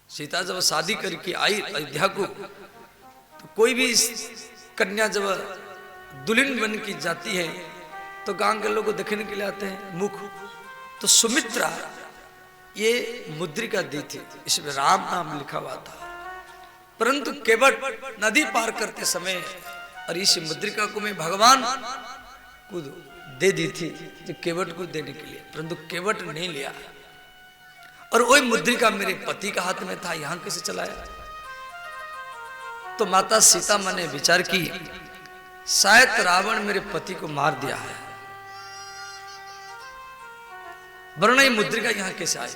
सीता जब शादी करके आई अयोध्या को, तो कोई भी कन्या जब दुल्हन बन की जाती है तो गांव के लोग देखने के लिए आते हैं मुख। तो सुमित्रा ये मुद्रिका दी थी, इसमें राम नाम लिखा हुआ था। परंतु केवट नदी पार करते समय और इस मुद्रिका को मैं भगवान को दे दी थी जो केवट को देने के लिए, परंतु केवट नहीं लिया। और वही मुद्रिका मेरे पति का हाथ में था, यहां कैसे चलाया। तो माता सीता मैंने विचार की, शायद रावण मेरे पति को मार दिया है, वरना ये मुद्रिका यहां कैसे आई।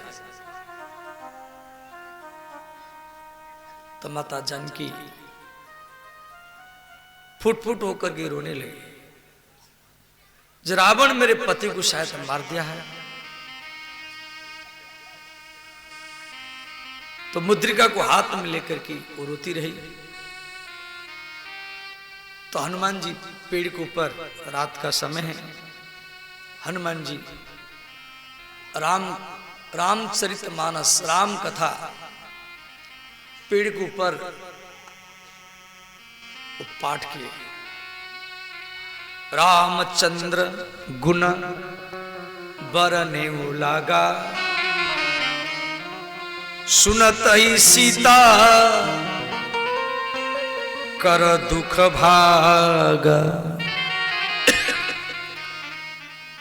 तो माता जानकी फुट फुट होकर के रोने लगी, जो रावण मेरे पति को शायद मार दिया है। तो मुद्रिका को हाथ में लेकर के वो रोती रही। तो हनुमान जी पेड़ के ऊपर, रात का समय है, हनुमान जी रामचरितमानस राम कथा पेड़ के ऊपर पाठ किए। रामचंद्र गुण बरने लागा, सुनत ही सीता कर दुख भागा।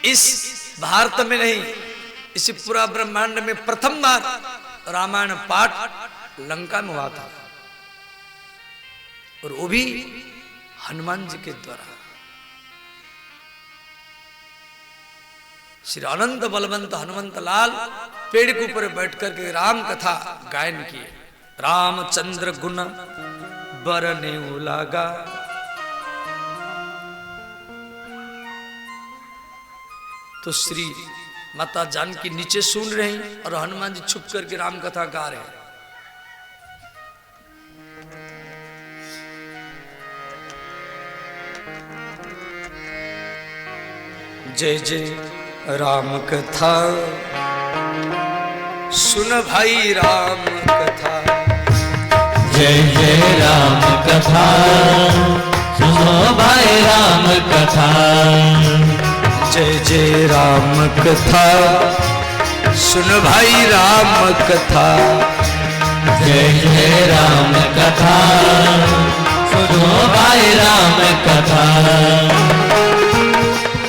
इस भारत में नहीं, इसी पूरा ब्रह्मांड में प्रथम बार रामायण पाठ लंका में हुआ था। और वो भी हनुमान जी के द्वारा। श्री अनंत बलवंत हनुमंत लाल पेड़ के ऊपर बैठ करके राम कथा गायन किए। रामचंद्र गुण बरने लागा, तो श्री माता जानकी नीचे सुन रहे हैं और हनुमान जी छुप करके राम कथा गा रहे हैं। जय जय राम कथा सुन भाई राम कथा, जय जय राम कथा सुनो भाई राम कथा, जय जय राम कथा सुन भाई राम कथा, जय जय राम कथा सुनो भाई राम कथा।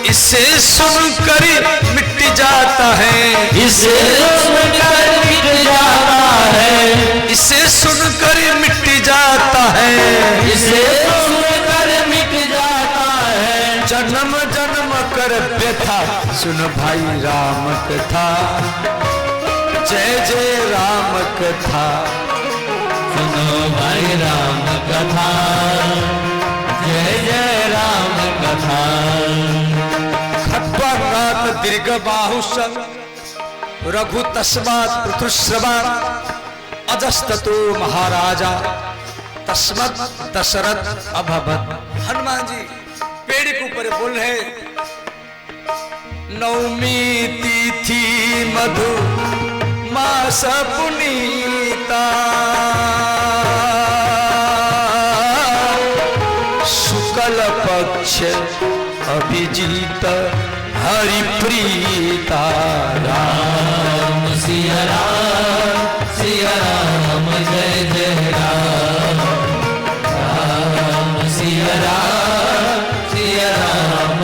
इसे सुनकर मिट जाता है, इसे सुनकर मिट जाता है, इसे सुनकर मिट जाता है, इसे सुनकर मिट जाता है, जन्म जन्म कर व्यथा सुन भाई राम कथा, जय जय राम कथा सुनो भाई राम कथा, जय जय राम कथा। खट्वांगात दीर्घ बाहुसं रघु तस्मात् पृथुश्रवा, अजस्ततो महाराजा तस्मत् दशरथ अभवत्। हनुमान जी पेड़ के ऊपर बोल रहे, नवमी तिथि मधु मास पुनीता, शुक्ल पक्ष अभिजीत हरिप्रीता। राम सिया राम जय जय राम, राम सिया राम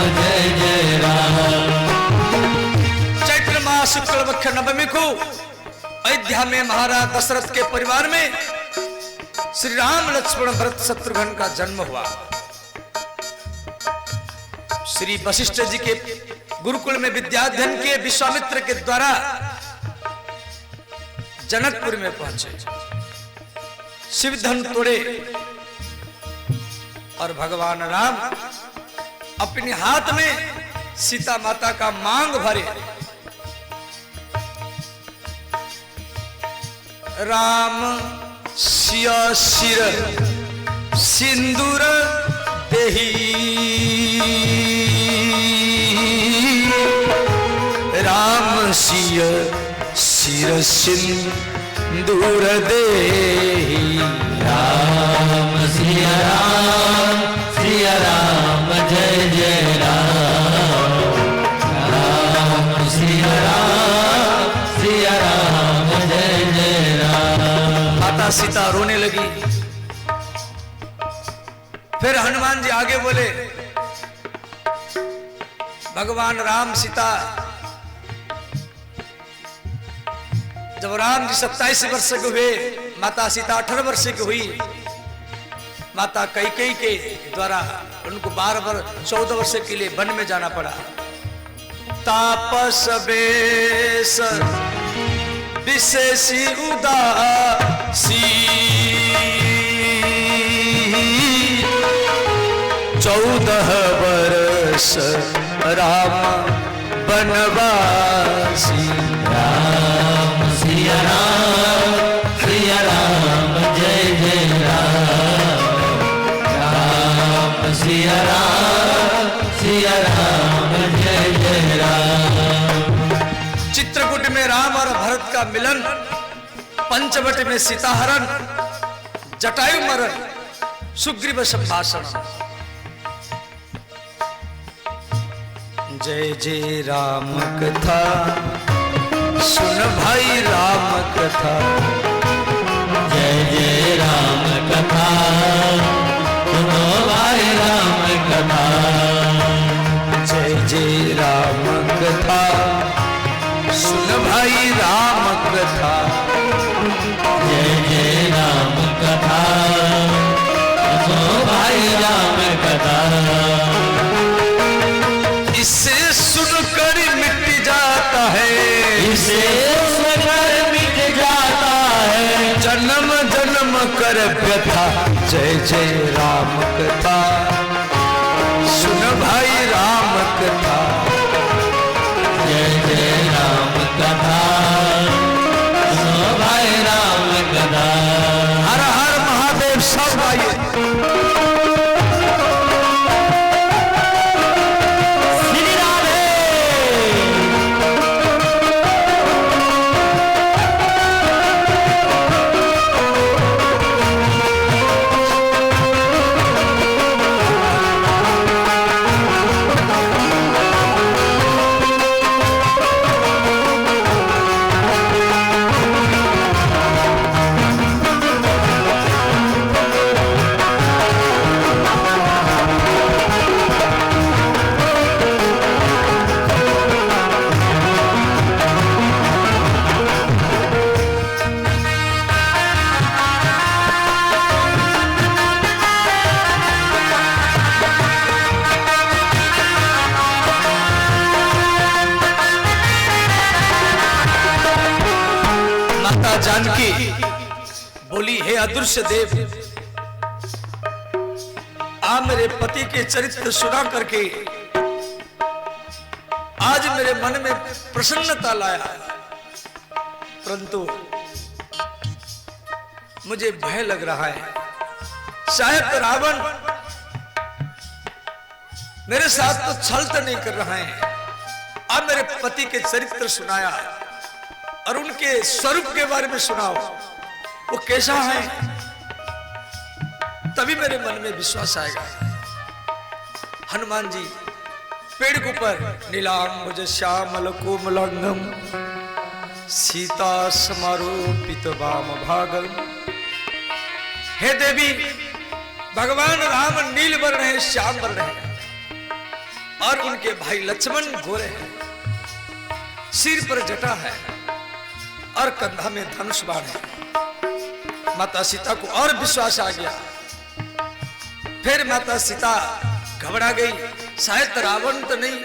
जय जय राम। चैत्र मास शुक्ल पक्ष नवमी को अयोध्या में महाराज दशरथ के परिवार में श्री राम लक्ष्मण भरत शत्रुघ्न का जन्म हुआ। श्री वशिष्ठ जी के गुरुकुल में विद्याध्ययन किए, विश्वामित्र के द्वारा जनकपुर में पहुंचे, शिवधन तोड़े और भगवान राम अपने हाथ में सीता माता का मांग भरे। राम सिया सिर सिंदूर देही, राम सिय सिर सिंदूर देही। राम सिया राम जय जय राम, राम सिया राम जय जय राम। माता सीता रोने लगी। फिर हनुमान जी आगे बोले, भगवान राम सीता, जब राम जी 27 वर्ष के हुए, माता सीता 18 वर्ष की हुई, माता कैकेयी के द्वारा उनको 14 वर्ष के लिए वन में जाना पड़ा। तापस बेश विशेषी उदासी, 14 वर्ष राम बनवासी। राम सिया राम जय जय राम, राम सिया राम जय जय राम। चित्रकूट में राम और भरत का मिलन, पंचवट में सीताहरण, जटायु मरण, सुग्रीव संभाषण। जय जय राम कथा सुन भाई राम कथा, जय जय राम कथा सुनो भाई राम कथा, जय जय राम कथा सुन भाई राम कथा, जय जय राम कथा सुनो गदा। इसे सुनकर मिट जाता है, इसे सुनकर मिट जाता है जन्म जन्म कर व्यथा। जय जय राम कथा, सुन भाई राम कथा। जय जय राम कथा, सुनो भाई राम कथा। हर हर महादेव। सब आइए। श्री राधे। जानकी बोली, हे अदृश्य देव, आ मेरे पति के चरित्र सुना करके आज मेरे मन में प्रसन्नता लाया, परंतु मुझे भय लग रहा है। शायद रावण मेरे साथ तो छल तो नहीं कर रहा है। अब मेरे पति के चरित्र सुनाया और उनके स्वरूप के बारे में सुनाओ, वो कैसा है, तभी मेरे मन में विश्वास आएगा। हनुमान जी पेड़ के ऊपर नीलांबुज श्यामल कोमलांगम सीता समारोपित वाम भागम। हे देवी, भगवान राम नील वर्ण है, श्याम वर्ण है, और उनके भाई लक्ष्मण गोरे हैं। सिर पर जटा है और कंधा में धनुष बाण है। माता सीता को और विश्वास आ गया। फिर माता सीता घबरा गई, शायद रावण तो नहीं,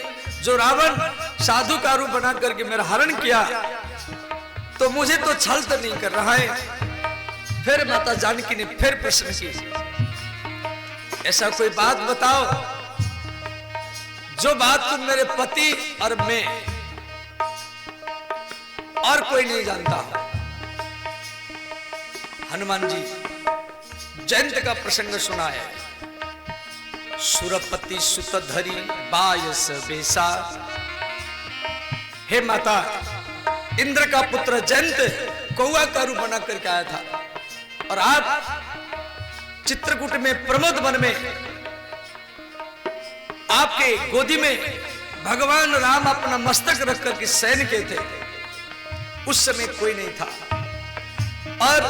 जो रावण साधु का रूप बना करके मेरा हरण किया, तो मुझे तो छल तो नहीं कर रहा है। फिर माता जानकी ने फिर प्रश्न की, ऐसा कोई बात बताओ जो बात तुम मेरे पति और मैं और कोई नहीं जानता। हनुमान जी जयंत का प्रसंग सुना है। सुरपति सुत धरी बायस बेसा। हे माता, इंद्र का पुत्र जयंत कौआ का रूप बना करके आया था, और आप चित्रकूट में प्रमोद वन में आपके गोदी में भगवान राम अपना मस्तक रख करके शयन के थे। उस समय कोई नहीं था, और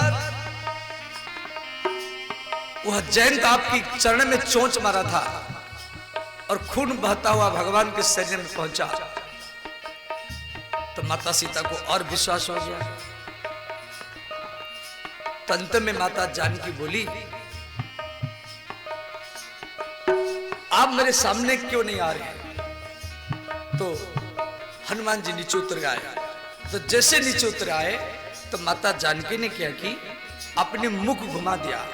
वह जयंत आपकी चरण में चोंच मारा था और खून बहता हुआ भगवान के शरीर में पहुंचा। तो माता सीता को और विश्वास हो गया। तंत में माता जानकी बोली, आप मेरे सामने क्यों नहीं आ रहे? तो हनुमान जी नीचे उतर गए। तो जैसे नीचे उतर आए तो माता जानकी ने क्या की, अपने मुख घुमा दिया।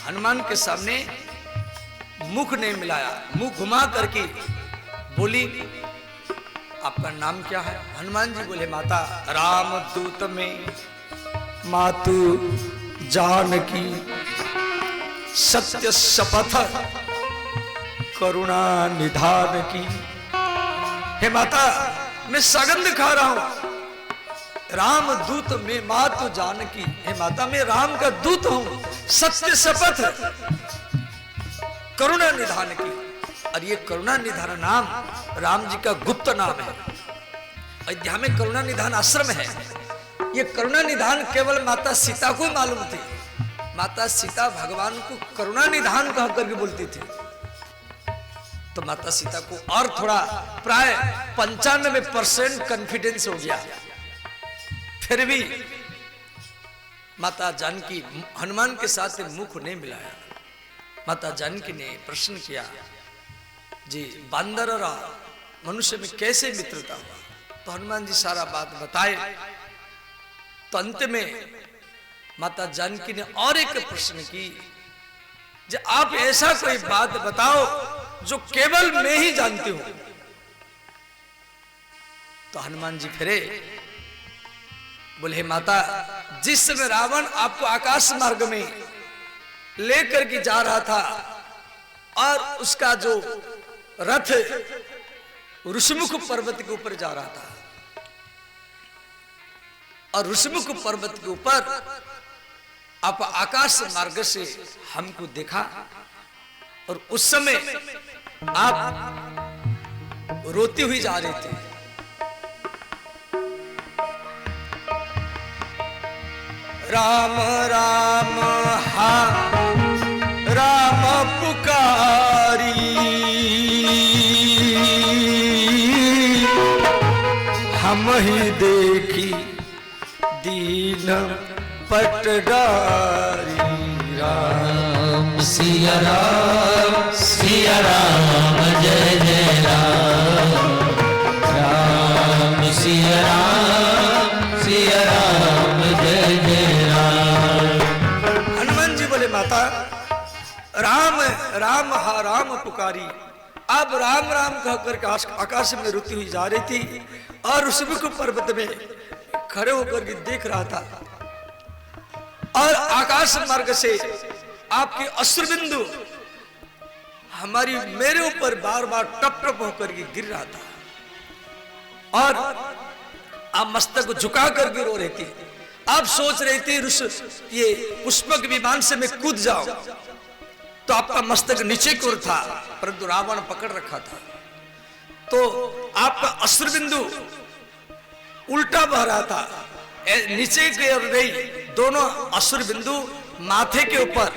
हनुमान के सामने मुख नहीं मिलाया, मुख घुमा करके बोली, आपका नाम क्या है? हनुमान जी बोले, माता राम दूत में मातु जानकी सत्य शपथ करुणा निधान की। हे माता, मैं सगंध खा रहा हूं, राम दूत में मातु जानकी। हे माता, मैं राम का दूत हूं, सत्य शपथ करुणा निधान की। और ये करुणा निधान नाम राम जी का गुप्त नाम है। अयोध्या में करुणा निधान आश्रम है। ये करुणा निधान केवल माता सीता को मालूम थी। माता सीता भगवान को करुणा निधान कह करके बोलती थी। तो माता सीता को और थोड़ा प्राय 95% कॉन्फिडेंस हो गया। फिर भी माता जानकी हनुमान के साथ मुख नहीं मिलाया। माता जानकी ने प्रश्न किया, जी बांदर और मनुष्य में कैसे मित्रता हुआ? तो हनुमान जी सारा बात बताए। तो अंत में माता जानकी ने और एक प्रश्न की, जो आप ऐसा कोई बात बताओ जो केवल मैं ही जानती हूं। तो हनुमान जी फिरे, बोले माता, जिस समय रावण आपको आकाश मार्ग में लेकर के जा रहा था और उसका जो रथ ऋषमुख पर्वत के ऊपर जा रहा था और ऋषमुख पर्वत के ऊपर आप आकाश मार्ग से हमको देखा और उस समय आप रोती हुई जा रही थी। राम राम हा राम पुकारी, हम ही देखी दीन पटडारी। राम सिया राम जय जय राम, राम सिया राम जय जय राम। हनुमान जी बोले माता, राम राम हा राम पुकारी। आप राम राम कहकर आकाश में रुती हुई जा रही थी और ऋषमुख पर्वत में खड़े होकर के देख रहा था और आकाश मार्ग से आपके अश्रुबिंदु मेरे ऊपर बार बार टप टप होकर के गिर रहा था और आप मस्तक झुका करके रो रही थी। आप सोच रही थी ये पुष्पक विमान से मैं कूद जाऊं तो आपका मस्तक नीचे की ओर था, परंतु रावण पकड़ रखा था। तो आपका अश्रुबिंदु उल्टा बह रहा था, नीचे की ओर नहीं, दोनों अश्रुबिंदु माथे के ऊपर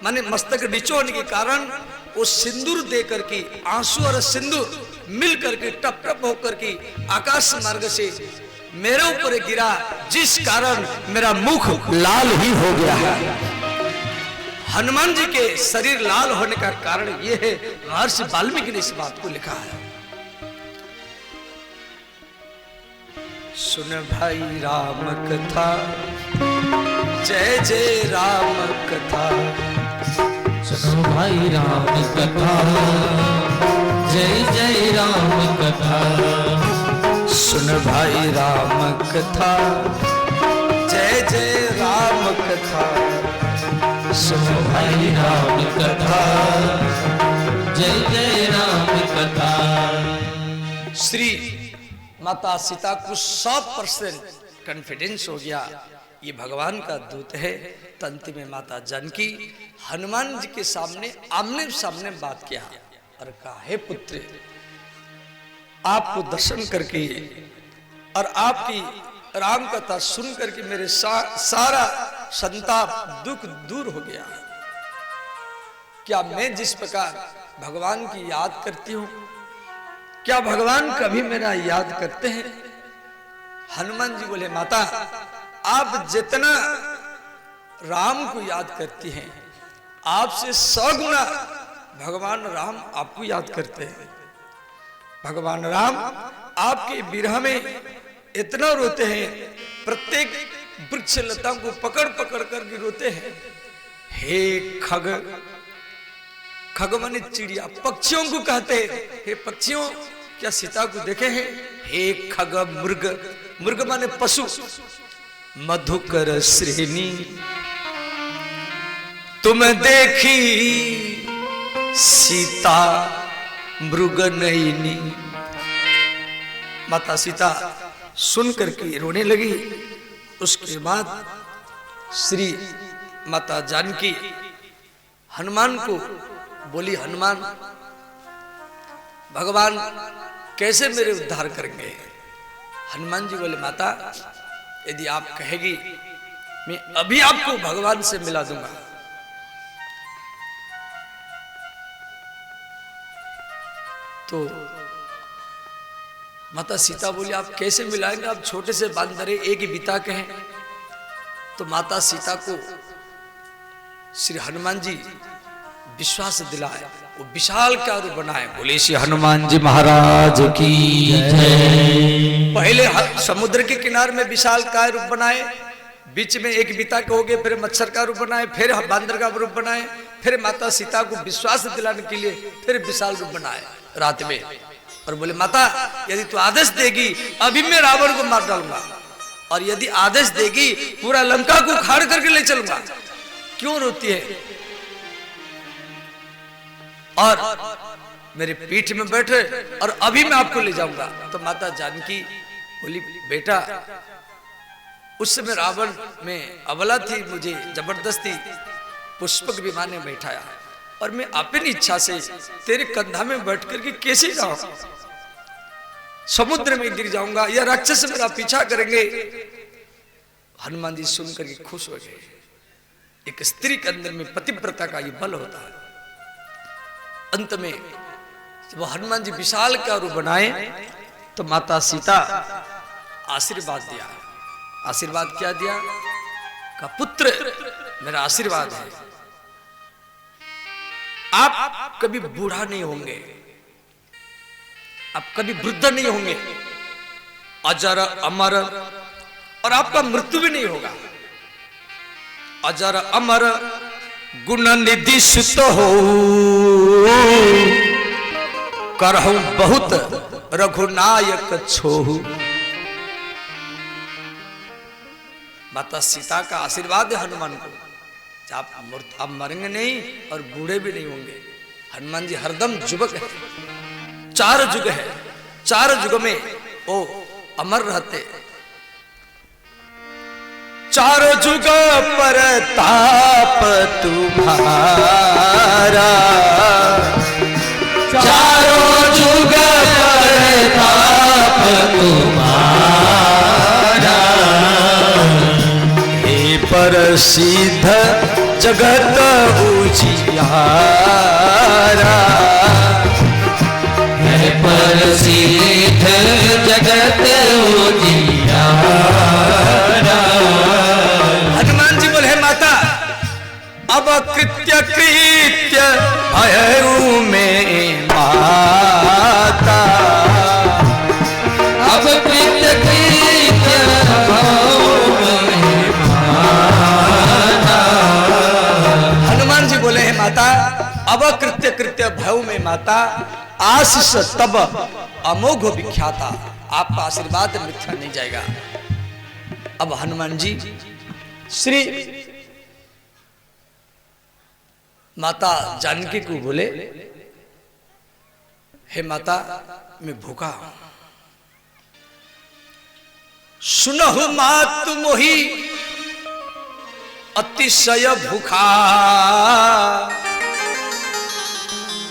माने मस्तक नीचे होने के कारण वो सिंदूर दे करके, आंसू और सिंदूर मिल करके टप टप होकर के आकाश मार्ग से मेरे ऊपर गिरा, जिस कारण मेरा मुख लाल ही हो गया है। हनुमान जी के शरीर लाल होने का कारण यह है, महर्षि वाल्मीकि ने इस बात को लिखा है। सुन भाई राम कथा, जय जय राम कथा। सुनो भाई राम कथा, जय जय राम कथा। सुन भाई राम कथा, जय जय राम कथा। सुनो भाई राम कथा, जय जय राम कथा। श्री माता सीता को 100% कॉन्फिडेंस हो गया, ये भगवान का दूत है। तंत में माता जानकी हनुमान जी के सामने आमने सामने बात किया और कहा, हे पुत्र, आपको दर्शन करके और आपकी राम कथा सुन करके मेरे सारा संताप दुख दूर हो गया। क्या मैं जिस प्रकार भगवान की याद करती हूं, क्या भगवान कभी मेरा याद करते हैं? हनुमान जी बोले, माता, आप जितना राम को याद करती हैं, आपसे 100 गुना भगवान राम आपको याद करते हैं। भगवान राम आपके विरह में इतना रोते हैं, प्रत्येक वृक्ष लता को पकड़ पकड़ करके रोते हैं। हे खग, खग माने चिड़िया, पक्षियों को कहते हैं, हे पक्षियों, क्या सीता को देखे हैं? हे खग मृग, मृग माने पशु। मधुकर श्रेणी तुम देखी, सीता मृग नयनी। माता सीता सुन करके रोने लगी। उसके बाद श्री माता जानकी हनुमान को बोली, हनुमान, भगवान कैसे मेरे उद्धार करेंगे? हनुमान जी बोले, माता, यदि आप कहेगी मैं अभी आपको भगवान से मिला दूंगा। तो माता सीता बोली, आप कैसे मिलाएंगे? आप छोटे से बांदरे एक ही बिता के हैं। तो माता सीता को श्री हनुमान जी विश्वास दिलाए, वो विशाल का रूप बनाए। बोले श्री हनुमान जी महाराज की जय। पहले समुद्र के किनारे में विशाल का रूप बनाए, बीच में एक बीता के हो गए, फिर मच्छर का रूप बनाए, फिर बांदर का रूप बनाए, फिर माता सीता को विश्वास दिलाने के लिए फिर विशाल रूप बनाए रात में। और बोले माता यदि तू आदेश देगी अभी मैं रावण को मार डालूंगा, और यदि आदेश देगी पूरा लंका को उखाड़ करके ले चलूंगा। क्यों रोती है? और मेरे पीठ में बैठे और अभी मैं आपको ले जाऊंगा। तो माता जानकी बोली बेटा उस समय रावण में अबला थी, मुझे जबरदस्ती पुष्पक विमान में बैठाया और मैं अपनी इच्छा से तेरे कंधा में बैठ करके कैसे जाऊं, समुद्र में गिर जाऊंगा या राक्षस मेरा पीछा करेंगे। हनुमान जी सुनकर के खुश हो गए। एक स्त्री के अंदर में पतिव्रता का ये बल होता है। अंत में जब हनुमान जी विशाल का रूप बनाए तो माता सीता आशीर्वाद दिया। आशीर्वाद क्या दिया? का पुत्र मेरा आशीर्वाद है, आप कभी बूढ़ा नहीं होंगे, आप कभी वृद्ध नहीं होंगे, अजर अमर, और आपका मृत्यु भी नहीं होगा। अजर अमर गुण निधि सुत हो, करहु बहुत रघुनायक छोहु। माता सीता का आशीर्वाद है हनुमान को, आप मरेंगे नहीं और बूढ़े भी नहीं होंगे। हनुमान जी हरदम जुबक है, 4 युग है, 4 युग में वो अमर रहते। 4 युग पर ताप तुम्हारा, 4 युग पर ताप तुम्हारा, हे पर सिद्ध जगत उजियारा, है प्रसिद्ध जगत उजियारा। हनुमान जी बोले हे माता अब कृत्य कृत्य भयऊ में माता, अब कृत्य कृत्य भयऊ में माता। हनुमान जी बोले हे माता अब कृत्य कृत्य भयऊ में माता, आशीष तब अमोघ विख्याता। आपका आशीर्वाद मिथ्या नहीं जाएगा। अब हनुमान जी श्री माता जानकी को बोले हे माता मैं भूखा हूं, सुनहु मातु मोहि अतिशय भूखा।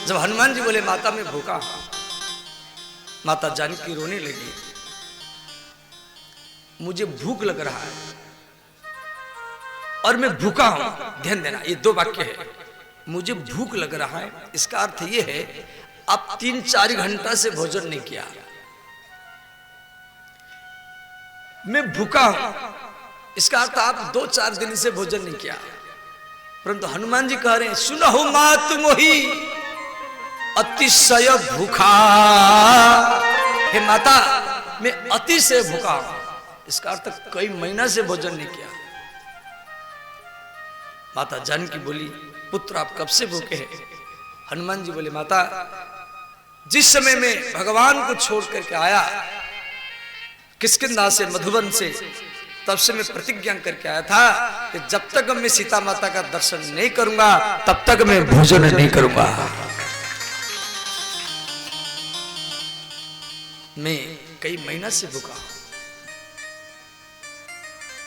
जब हनुमान जी बोले माता मैं भूखा हूं, माता जानकी रोने लगी। मुझे भूख लग रहा है और मैं भूखा हूं। ध्यान देना, ये 2 वाक्य है। मुझे भूख लग रहा है, इसका अर्थ ये है आप 3-4 घंटा से भोजन नहीं किया। मैं भूखा हूं, इसका अर्थ आप 2-4 दिन से भोजन नहीं किया। परंतु हनुमान जी कह रहे हैं सुनहु मातु मोहि अतिशय भूखा। हे माता मैं अतिशय भूखा हूं, इसका अर्थ कई महीना से भोजन नहीं किया। माता जानकी बोली पुत्र आप कब से भूखे हैं? हनुमान जी बोले माता जिस समय में भगवान को छोड़ करके आया किष्किंधा से, मधुबन से, तब से मैं प्रतिज्ञा करके आया था कि जब तक मैं सीता माता का दर्शन नहीं करूंगा तब तक मैं भोजन नहीं करूंगा। मैं कई महीना से भूखा हूं,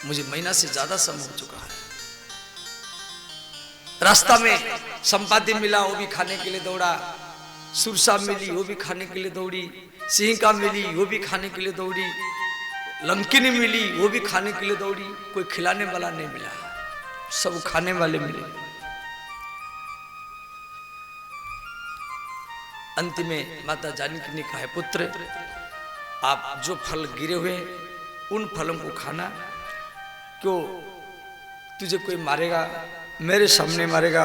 मुझे महीना से ज्यादा समय हो चुका है। रास्ता में संपाति मिला वो भी खाने के लिए दौड़ा, सुरसा मिली वो भी खाने के लिए दौड़ी, सिंहिका मिली वो भी खाने के लिए दौड़ी, लंकिनी मिली वो भी खाने के लिए दौड़ी। कोई खिलाने वाला नहीं मिला, सब खाने वाले मिले। अंत में माता जानकी ने कहा पुत्र आप जो फल गिरे हुए उन फलों को खाना, क्यों तुझे कोई मारेगा, मेरे सामने मारेगा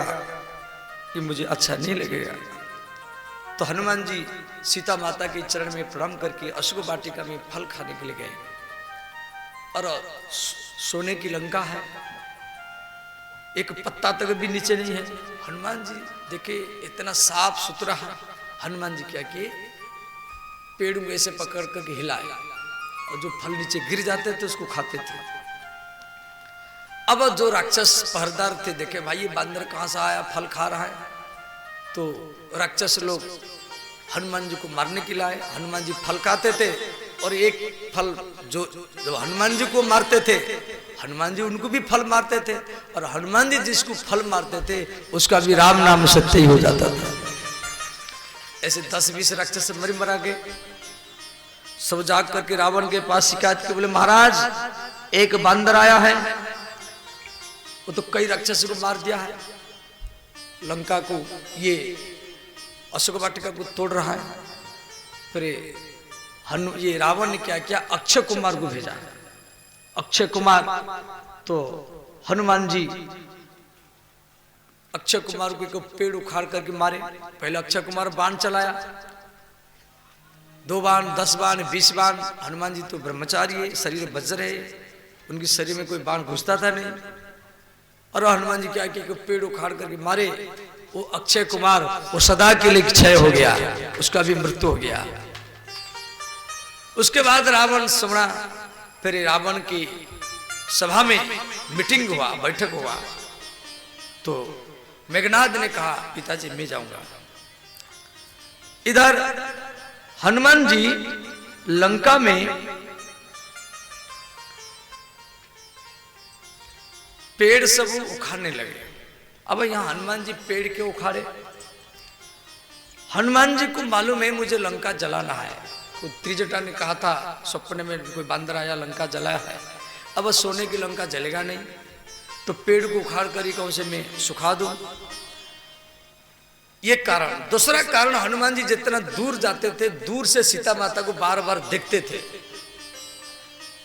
ये मुझे अच्छा नहीं लगेगा। तो हनुमान जी सीता माता के चरण में प्रणाम करके अशोक वाटिका में फल खाने के लिए गए। और सोने की लंका है, एक पत्ता तक भी नीचे नहीं है। हनुमान जी देखे इतना साफ सुथरा है। हनुमान जी क्या किए, पेड़ों को ऐसे पकड़ करके हिलाए और जो फल नीचे गिर जाते थे उसको खाते थे। अब जो राक्षस पहरेदार थे देखे भाई ये बंदर कहाँ से आया, फल खा रहा है। तो राक्षस लोग हनुमान जी को मारने के लिए आए। हनुमान जी फल खाते थे और एक फल जो हनुमान जी को मारते थे, हनुमान जी उनको भी फल मारते थे। और हनुमान जी जिसको फल मारते थे उसका भी राम नाम सत्य ही हो जाता था। ऐसे 10-20 राक्षस मरा गए। सब जाग करके रावण के पास शिकायत की, बोले महाराज एक बंदर आया है, वो तो कई राक्षसों को मार दिया है, लंका को ये अशोक वाटिका को तोड़ रहा है। फिर ये रावण ने क्या किया, अक्षय कुमार को भेजा। अक्षय कुमार तो हनुमान जी अक्षय कुमार को पेड़ उखाड़ करके मारे। पहले अक्षय कुमार बाण चलाया, 2 बाण 10 बाण 20 बाण। हनुमान जी तो ब्रह्मचारी है, शरीर वज्र है, उनके शरीर में कोई बाण घुसता था नहीं। और हनुमान जी क्या किया, पेड़ उखाड़ करके मारे। वो अक्षय कुमार वो सदा के लिए क्षय हो गया, उसका भी मृत्यु हो गया। उसके बाद रावण सुना। फिर रावण की सभा में मीटिंग हुआ, बैठक हुआ। तो मेघनाद ने कहा पिताजी मैं जाऊंगा। इधर हनुमान जी लंका में पेड़ सब उखाड़ने लगे। अब यहाँ हनुमान जी पेड़ क्यों उखाड़े? हनुमान जी को मालूम है मुझे लंका जलाना है। तो त्रिजटा ने कहा था सपने में कोई बंदर आया लंका जलाया है, अब सोने की लंका जलेगा नहीं, तो पेड़ को उखाड़ कर ही कौन से मैं सुखा दूं। ये कारण। दूसरा कारण हनुमान जी जितना दूर जाते थे दूर से सीता माता को बार बार देखते थे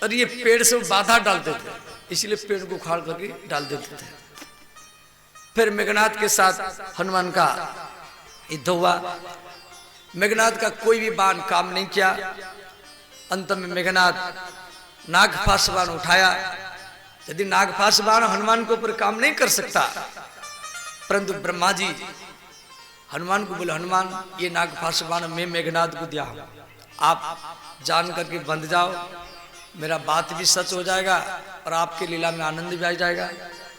और ये पेड़ से बाधा डालते थे, इसलिए पेड़ को उखाड़ करके डाल देते थे। फिर मेघनाद के साथ हनुमान का युद्ध हुआ। मेघनाद का कोई भी बाण काम नहीं किया। अंत में मेघनाद नागफास बाण उठाया। यदि नागफास बाण हनुमान के ऊपर काम नहीं कर सकता, परंतु ब्रह्मा जी हनुमान को बोले हनुमान ये नागफास बाण मैं मेघनाद को दिया हूं, आप जान करके बंध जाओ, मेरा बात भी सच हो जाएगा और आपके लीला में आनंद भी आ जाएगा।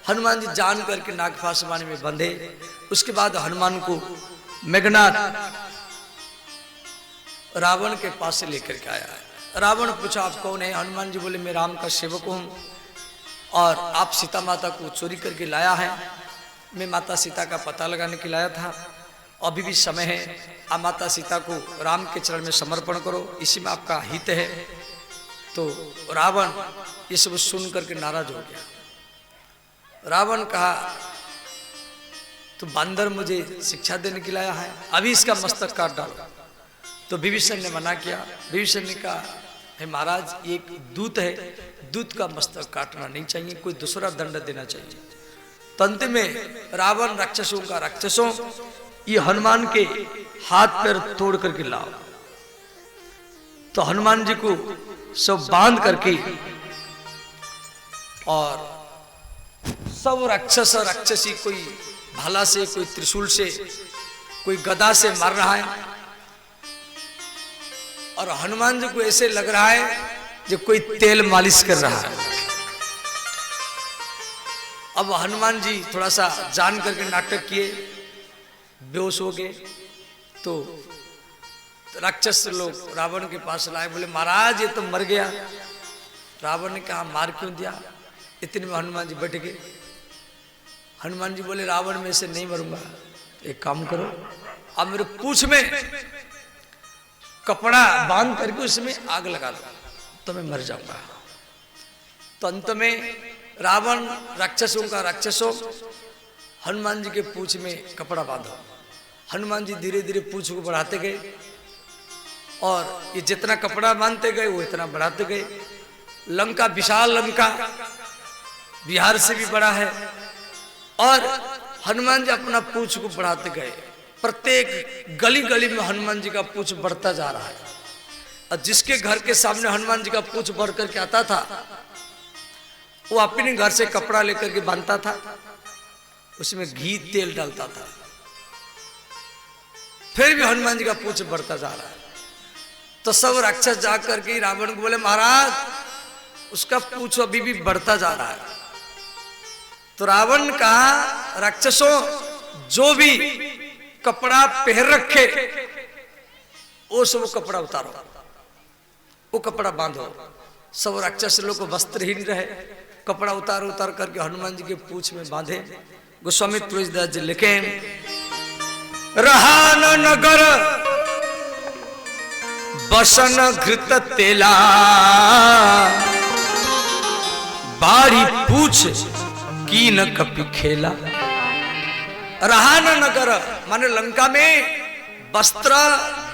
हनुमान जी जान करके नागफास बाण में बंधे। उसके बाद हनुमान को मेघनाद रावण के पास से लेकर के आया। रावण पूछा आप कौन है? हनुमान जी बोले मैं राम का सेवक हूं और आप सीता माता को चोरी करके लाया है। मैं माता सीता का पता लगाने के लाया था, अभी भी समय है, आप माता सीता को राम के चरण में समर्पण करो, इसी में आपका हित है। तो रावण ये सब सुन करके नाराज हो गया। रावण कहा तो बंदर मुझे शिक्षा देने के लाया है, अभी इसका मस्तक काट डालो। तो विभीषण ने मना किया। विभीषण ने कहा हे महाराज ये एक दूत है, दूत का मस्तक काटना नहीं चाहिए, कोई दूसरा दंड देना चाहिए। तो अंत में रावण राक्षसों का राक्षसों ये हनुमान के हाथ पैर तोड़ करके लाओ। तो हनुमान जी को सब बांध करके और सब राक्षस और राक्षसी कोई भाला से, कोई त्रिशूल से, कोई गदा से मार रहा है। और हनुमान जी को ऐसे लग रहा है जो कोई तेल मालिश कर रहा है। अब हनुमान जी थोड़ा सा जान करके नाटक किए, बेहोश हो गए। तो राक्षस लोग रावण के पास लाए, बोले महाराज ये तो मर गया। रावण ने कहा मार क्यों दिया? इतने में हनुमान जी बैठ गए। हनुमान जी बोले रावण में से नहीं मरूंगा, एक काम करो अब मेरे पूंछ में कपड़ा बांध करके उसमें आग लगा दो तो मैं मर जाऊंगा। तो अंत में रावण राक्षसों का राक्षसों हनुमान जी के पूंछ में कपड़ा बांधा। हनुमान जी धीरे धीरे पूंछ को बढ़ाते गए और ये जितना कपड़ा बांधते गए वो इतना बढ़ाते गए। लंका विशाल लंका, बिहार से भी बड़ा है। और हनुमान जी अपना पूछ को बढ़ाते गए। प्रत्येक गली गली में हनुमान जी का पूछ बढ़ता जा रहा है। और जिसके घर के सामने हनुमान जी का पूछ बढ़ करके आता था, वो अपने घर से कपड़ा लेकर के बांधता था, उसमें घी तेल डालता था, फिर भी हनुमान जी का पूछ बढ़ता जा रहा है। तो सब राक्षस जाकर के रावण को बोले, महाराज उसका पूछ अभी भी बढ़ता जा रहा है। तो रावण कहा, राक्षसों जो भी कपड़ा पहन रखे वो सब कपड़ा उतारो, वो कपड़ा बांधो। सब राक्षस लोग वस्त्रहीन रहे, कपड़ा उतार करके हनुमान जी के पूछ में बांधे। गोस्वामी तुलसीदास जी लिखे, रहा न नगर बसन घृत तेला, बारी पूछ की न कपि खेला। रहा न नगर माने लंका में वस्त्र,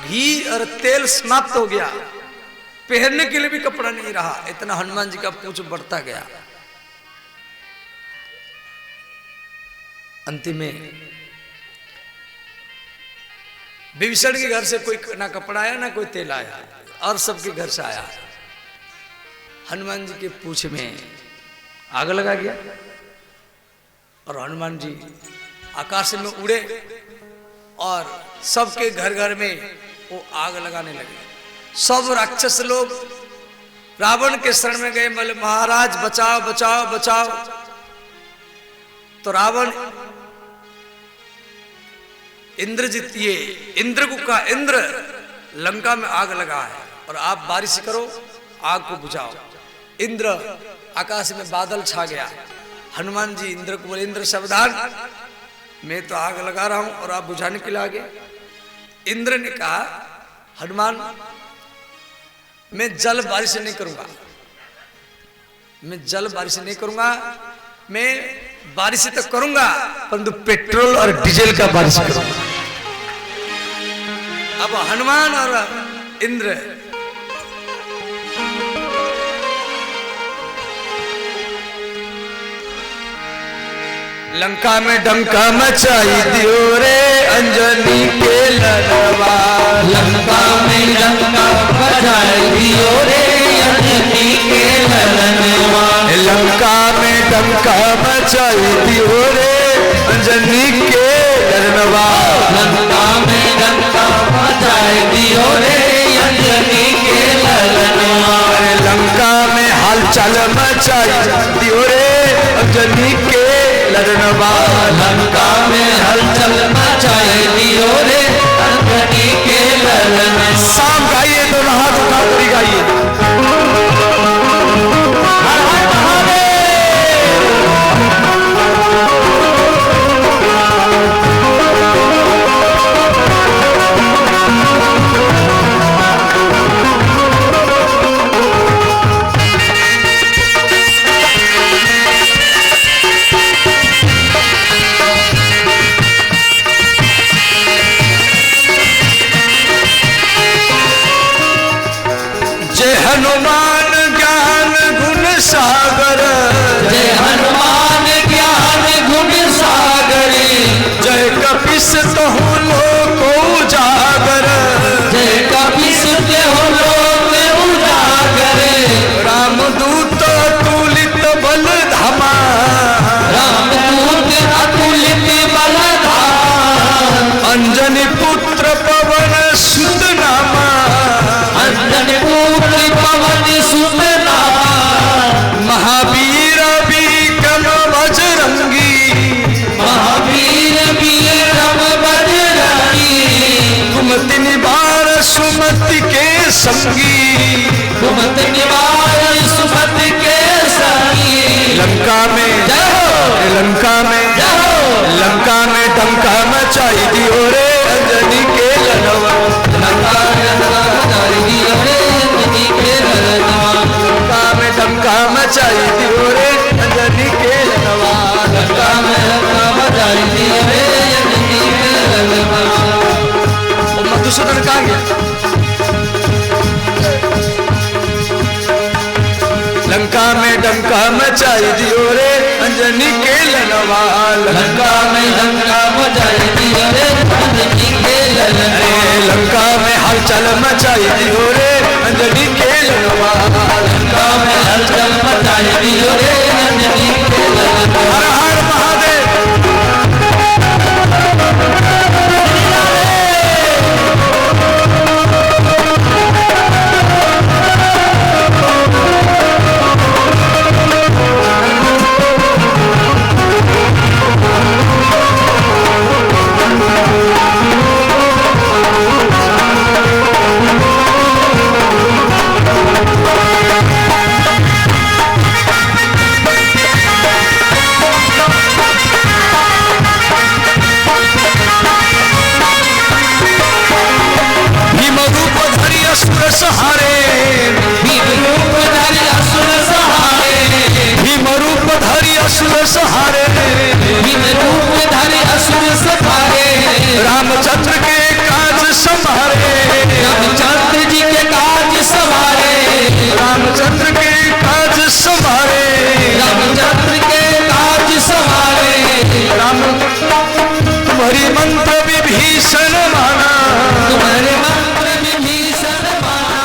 घी और तेल समाप्त हो गया, पहनने के लिए भी कपड़ा नहीं रहा। इतना हनुमान जी का पूछ बढ़ता गया। अंतिम में विभीषण के घर से कोई ना कपड़ा आया ना कोई तेल आया, और सबके घर से आया। हनुमान जी के पूछ में आग लगा गया और हनुमान जी आकाश में उड़े और सबके घर घर में वो आग लगाने लगे। सब राक्षस लोग रावण के शरण में गए, बोले महाराज बचाओ बचाओ बचाओ। तो रावण इंद्रजीत, ये इंद्र को कहा, इंद्र लंका में आग लगा है और आप बारिश करो, आग को बुझाओ। इंद्र आकाश में बादल छा गया। हनुमान जी इंद्र को बोले, इंद्र सावधान, मैं तो आग लगा रहा हूं और आप बुझाने के लिए आ गए। इंद्र ने कहा, हनुमान मैं जल बारिश नहीं करूंगा, मैं जल बारिश नहीं करूंगा, मैं बारिश तो करूंगा परंतु पेट्रोल और डीजल का बारिश करूंगा। अब हनुमान और इंद्र लंका में डंका मचाई दियो रे अंजनी के लड़वा। लंका में डंका बजाई दियो रे अंजनी के ललनवा। लंका में डंका मचाई दियो रे अंजनी के लड़वा। लंका में डंका बजाई दियो रे अंजनी के ललनवा। लंका में हलचल मचाई दियो रे अंजनी के लड़वा। लंका में हलचल मचाई दियो रे अंजनी के ललनवा। शाम गाइए तो हाथ उठा कर गाइए। हर हर महादेव। हनुमान ज्ञान गुण सागर, जय हनुमान ज्ञान गुण सागर। जय कपीस तहु लोक उजागर, जय कपीस तहु लोक उजागर। रामदूत अतुलित बल धामा, रामदूत अतुलित बल धामा। अंजनी पुत्र पवन सुत नामा, अंजनी पुत्र पवन सुत नामा। महावीर विक्रम बजरंगी, महावीर विक्रम बजरंगी। कुमति निवार सुमति के संगी, कुमति निवार सुमति के संगी। लंका में लंका में लंका में डंका मचाई दियो रे अंजनी के ललनवा। लंका में डंका मचाई दियो रे अंजनी के ललनवा। लंका में डंका मचाई दियो रे अंजनी के ललनवा। लंका में डंका मचाई दियो रे अंजनी के ललनवा। वो मधुसूदन कहाँ गया? लंका में लंका मचाई दियो रे अंजनी के ललनवा लंका में लंका मचाई दियो रे अंजनी के ललनवा लंका में हलचल मचाई दियो रे अंजनी के ललनवा लंका में हलचल मचाई दियो रे अंजनी के ललनवा हर हर महादेव सहारे भीम रूप धरि असुर सहारे भीम रूप धरि असुर सहारे भीम रूप धरि असुर सहारे रामचंद्र के काज संभारे रामचंद्र जी के काज संभारे रामचंद्र के काज संभारे रामचंद्र के काज संभारे राम तुम्हारी मंत्र विभीषण माना तुम्हारे मंत्र विभीषण माना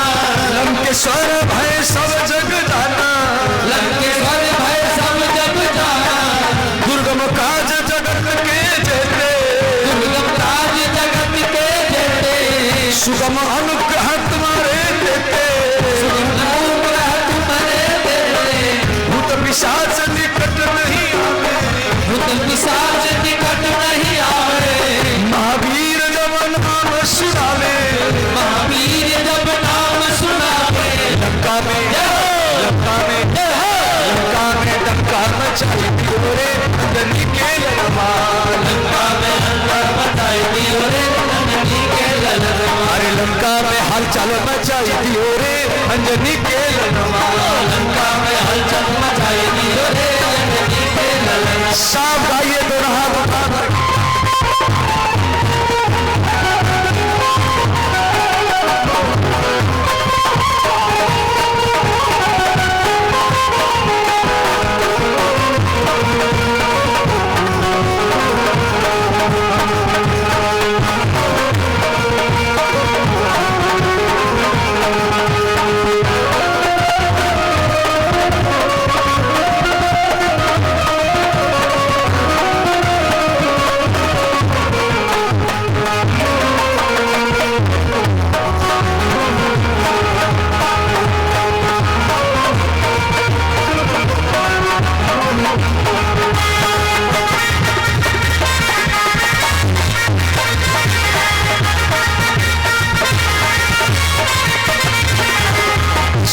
लंकेश्वर भय सब जग जाना लंकेश्वर भय सब जग जाना दुर्गम काज जगत के जेते दुर्गम काज जगत के जेते सुगम अनुग्रह तुम्हारे देते सुगम अनुग्रह तुम्हारे देते भूत पिशाच निकट नहीं आवे भूत पिशाच निकट नहीं आवे महावीर जब नाम सुनावे महावीर जब नाम सुनावे लंका में डंका मचाई दियो रे अंजनी के ललनवा लंका में लंका मचाई दियो रे अंजनी के ललनवा अरे लंका में हलचल मचाई दियो रे अंजनी के ललनवा लंका में हलचल मचाई दियो रे अंजनी के ललनवा साफ गाइए दोनों हाथ उठा करके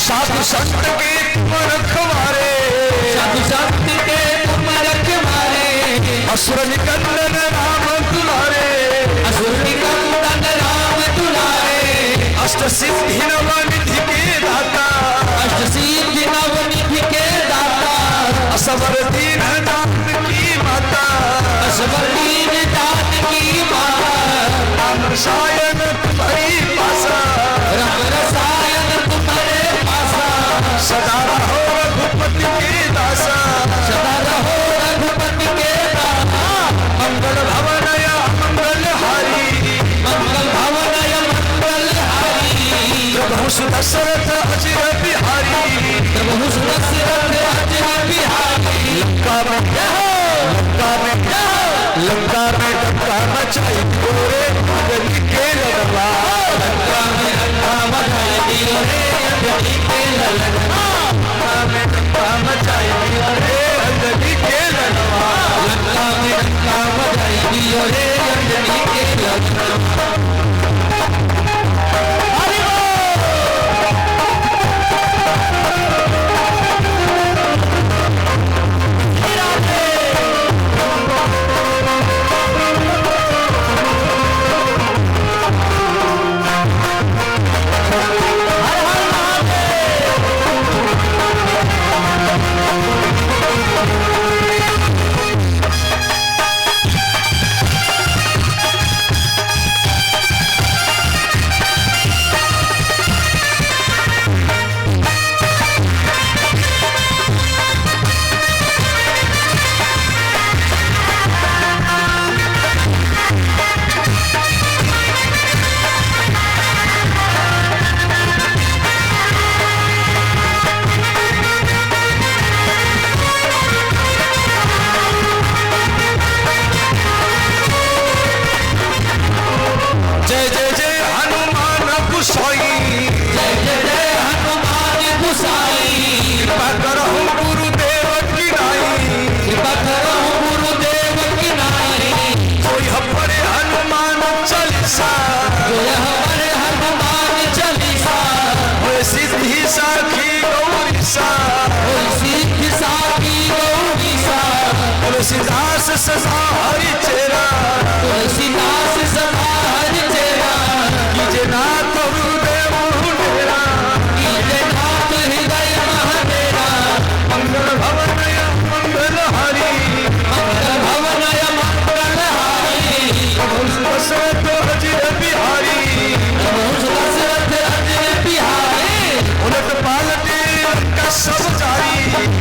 साधु संत के तुम रखवारे साधु संत के तुम रखवारे असुर निकंदन राम दुलारे असुर निकंदन राम दुलारे अष्ट सिद्धि नवनिधि के दाता अष्ट सिद्धि नवनिधि के दाता असवर दीन दान की माता असवर दीन दान की माता राम रसायन तुम्हारी पासा राम रसायन तुम्हारे पासा सदा रहो रघुपति के दासा सदा रहो रघुपति के दासा मंगल भवनय मंगल हारी मंगल भवनय मंगल हारी प्रभु सुदशरथ अजिर बिहारी प्रभु सुदशरथ अजिर बिहारी लंका में डंका मचाई दियो रे अंजनी के ललनवा लंका में लंका मचाई दियो रे अंजनी के ललनवा लंका में डंका मचाई दियो रे अंजनी के ललनवा लंका में लंका मचाई दियो रे अंजनी के ललनवा चालीसा, जो यह पढ़े हनुमान चालीसा, होए सिद्धि साखी गौरीसा, होए सिद्धि साखी गौरीसा, तुलसीदास सदा हरि चेरा, तुलसीदास सदा हरि चेरा, कीजे नाथ हृदय मोहनेरा, कीजे नाथ हृदय महनेरा, मंगल भवनय मंगल हरि, मंगल भवनय मंगल हारी, दशरथ अजित बिहारी, दशरथ अजित बिहारी, उलट पालट लंका सब जारी,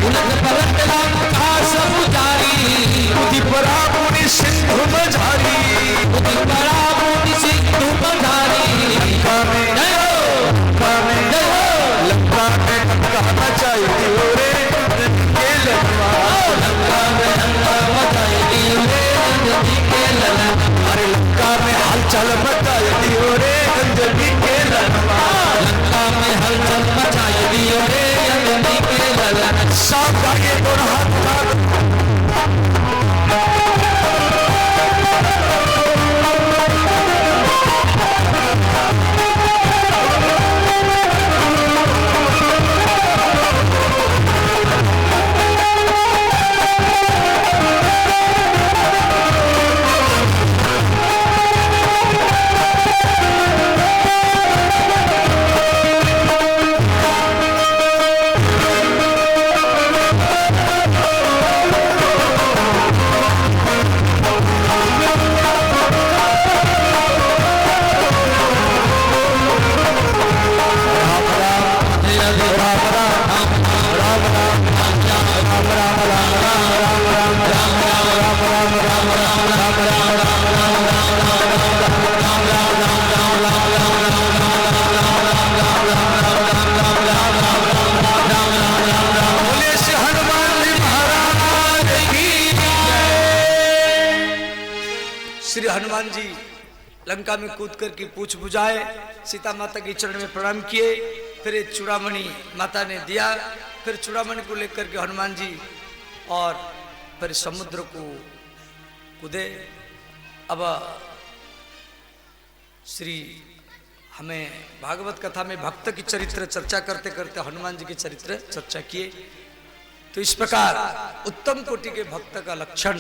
उलट पलट लंका सब जारी, बुद्धि परा मुनि सिंधु मझारी, बुद्धि परा मुनि सिंधु मझारी, लंका में जय हो, लंका में जय हो, लंका में कहना चाहिए रे के लंका, लंका में लंका मचाई दियो रे अंजनी के ललन, अरे लंका में हलचल मचाई दियो रे अंजनी के ललना, लंका में हलचल मचाई दियो रे अंजनी के ललन, सब आगे दोनों हाथ उठा दो। बोले श्री हनुमान जी महाराज की जय। श्री हनुमान जी लंका में कूद कर की पूछ बुझाए, सीता माता के चरण में प्रणाम किए, फिर एक चूड़ामणि माता ने दिया, फिर चूड़ामणि को लेकर के हनुमान जी और फिर समुद्र को कूदे। अब श्री हमें भागवत कथा में भक्त की चरित्र चर्चा करते करते हनुमान जी की चरित्र चर्चा किए। तो इस प्रकार उत्तम कोटि के भक्त का लक्षण